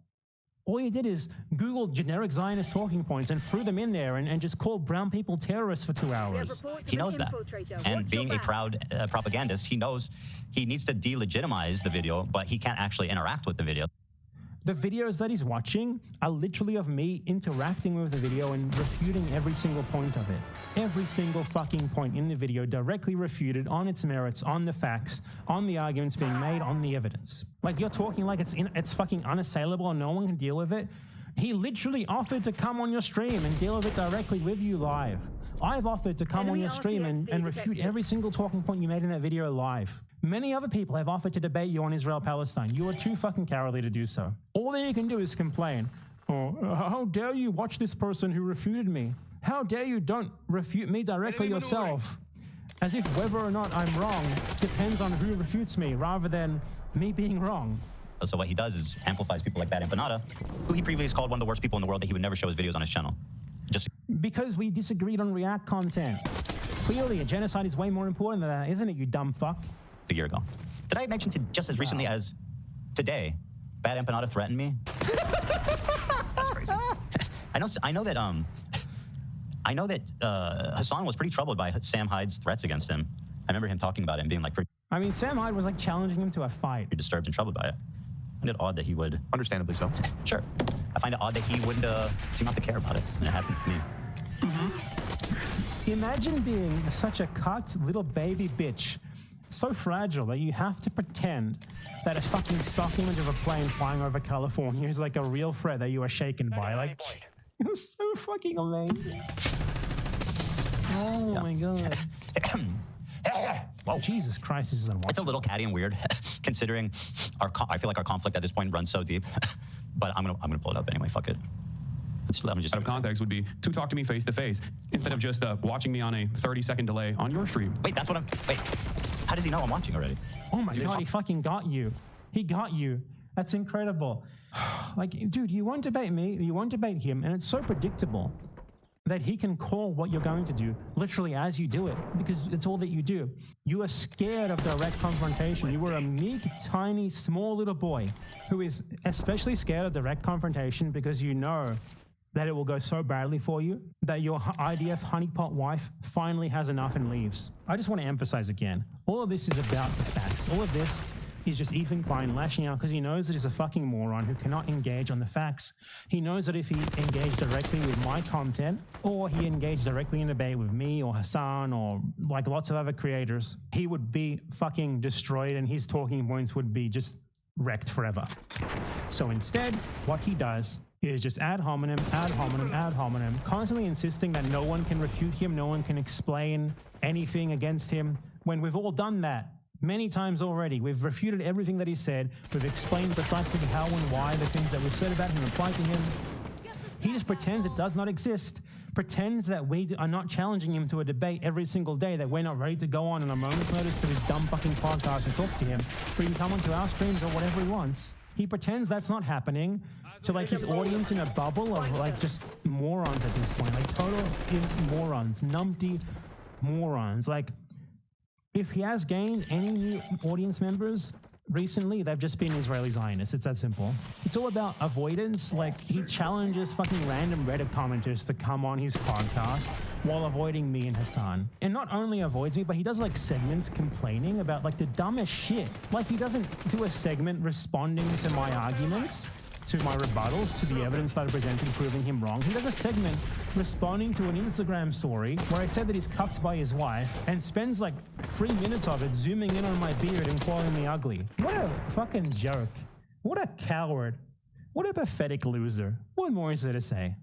All you did is Google generic Zionist talking points and threw them in there and just called brown people terrorists for 2 hours. He knows that. And being a proud propagandist, he knows he needs to delegitimize the video, but he can't actually interact with the video. The videos that he's watching are literally of me interacting with the video and refuting every single point of it. Every single fucking point in the video directly refuted on its merits, on the facts, on the arguments being made, on the evidence. Like, you're talking like it's fucking unassailable and no one can deal with it. He literally offered to come on your stream and deal with it directly with you live. I've offered to come on your stream and refute every single talking point you made in that video live. Many other people have offered to debate you on Israel-Palestine. You are too fucking cowardly to do so. All that you can do is complain. Oh, how dare you watch this person who refuted me? How dare you don't refute me directly yourself? As if whether or not I'm wrong depends on who refutes me rather than me being wrong. So what he does is amplifies people like Bad Empanada, who he previously called one of the worst people in the world, that he would never show his videos on his channel. Just because we disagreed on React content. Clearly, a genocide is way more important than that, isn't it, you dumb fuck? A year ago. Did I mention just as recently as today, Bad Empanada threatened me? That's crazy. I know that Hassan was pretty troubled by Sam Hyde's threats against him. I remember him talking about it and being like, I mean, Sam Hyde was like challenging him to a fight. Disturbed and troubled by it. I find it odd that he would. Understandably so. Sure. I find it odd that he would seem not to care about it, and it happens to me. Imagine being such a cut little baby bitch, so fragile that you have to pretend that a fucking stock image of a plane flying over California is like a real threat that you are shaken by. Like, it was so fucking amazing. Oh my god. Whoa. Jesus Christ, this is unwatchable. It's a little catty and weird, considering I feel like our conflict at this point runs so deep. But I'm gonna pull it up anyway. Fuck it. Let me just out of context would be to talk to me face to face instead of just watching me on a 30-second delay on your stream. Wait, that's what I'm. Wait, how does he know I'm watching already? Oh my god, he fucking got you. He got you. That's incredible. Like, dude, you won't debate me, you won't debate him, and it's so predictable that he can call what you're going to do literally as you do it, because it's all that you do. You are scared of direct confrontation. You were a meek, tiny, small little boy who is especially scared of direct confrontation because you know that it will go so badly for you that your IDF honeypot wife finally has enough and leaves. I just want to emphasize again, all of this is about the facts. All of this is just Ethan Klein lashing out because he knows that he's a fucking moron who cannot engage on the facts. He knows that if he engaged directly with my content, or he engaged directly in debate with me or Hassan or like lots of other creators, he would be fucking destroyed and his talking points would be just wrecked forever. So instead, what he does is just ad hominem, ad hominem, ad hominem, constantly insisting that no one can refute him, no one can explain anything against him, when we've all done that many times already. We've refuted everything that he said. We've explained precisely how and why the things that we've said about him apply to him. He just pretends it does not exist, pretends that we are not challenging him to a debate every single day, that we're not ready to go on a moment's notice to his dumb fucking podcast and talk to him, but he can come onto our streams or whatever he wants. He pretends that's not happening to like his audience in a bubble of like just morons at this point, like total morons, numpty morons. Like, if he has gained any new audience members recently, they've just been Israeli Zionists. It's that simple. It's all about avoidance. Like, he challenges fucking random Reddit commenters to come on his podcast while avoiding me and Hassan. And not only avoids me, but he does like segments complaining about like the dumbest shit. Like, he doesn't do a segment responding to my arguments, to my rebuttals, to the evidence that I presented proving him wrong. He does a segment responding to an Instagram story where I said that he's cuffed by his wife and spends like 3 minutes of it zooming in on my beard and calling me ugly. What a fucking jerk. What a coward. What a pathetic loser. What more is there to say?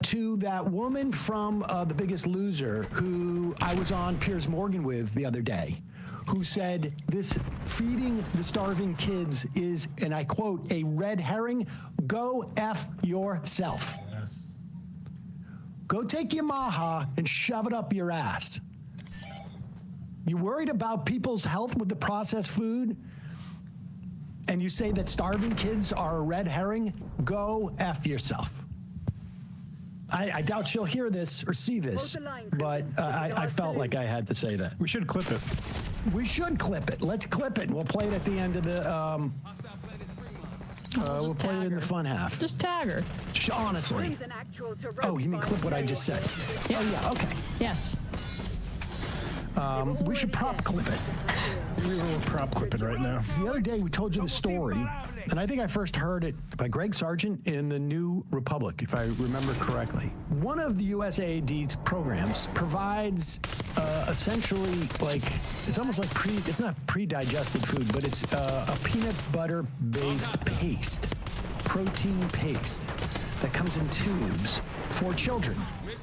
to that woman from The Biggest Loser who I was on Piers Morgan with the other day, who said this feeding the starving kids is, and I quote, a red herring. Go F yourself. Yes. Go take your maha and shove it up your ass. You worried about people's health with the processed food? And you say that starving kids are a red herring? Go F yourself. I doubt she'll hear this or see this, but I felt like I had to say that. We should clip it. We should clip it. Let's clip it. We'll play it at the end of the, we'll play it in the fun half. Just tag her. Honestly. Oh, you mean clip what I just said? Yeah. Oh, yeah, okay. Yes. We should prop clip it. We're prop clipping right now. The other day we told you the story, and I think I first heard it by Greg Sargent in the New Republic, if I remember correctly. One of the USAID's programs provides essentially like, it's almost like it's not pre-digested food, but it's a peanut butter-based paste, protein paste that comes in tubes for children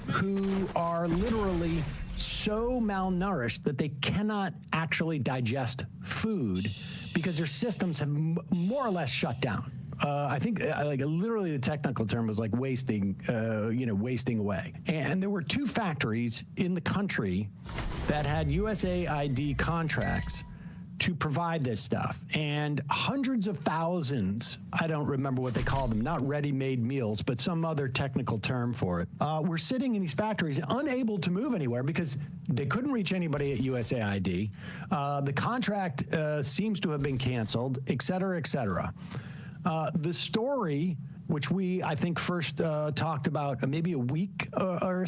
who are literally so malnourished that they cannot actually digest food because their systems have more or less shut down. I think like literally the technical term was like wasting away. And there were 2 factories in the country that had USAID contracts to provide this stuff. And hundreds of thousands, I don't remember what they call them, not ready-made meals, but some other technical term for it, were sitting in these factories unable to move anywhere because they couldn't reach anybody at USAID. The contract seems to have been canceled, et cetera, et cetera. The story, which we, I think, first talked about maybe a week or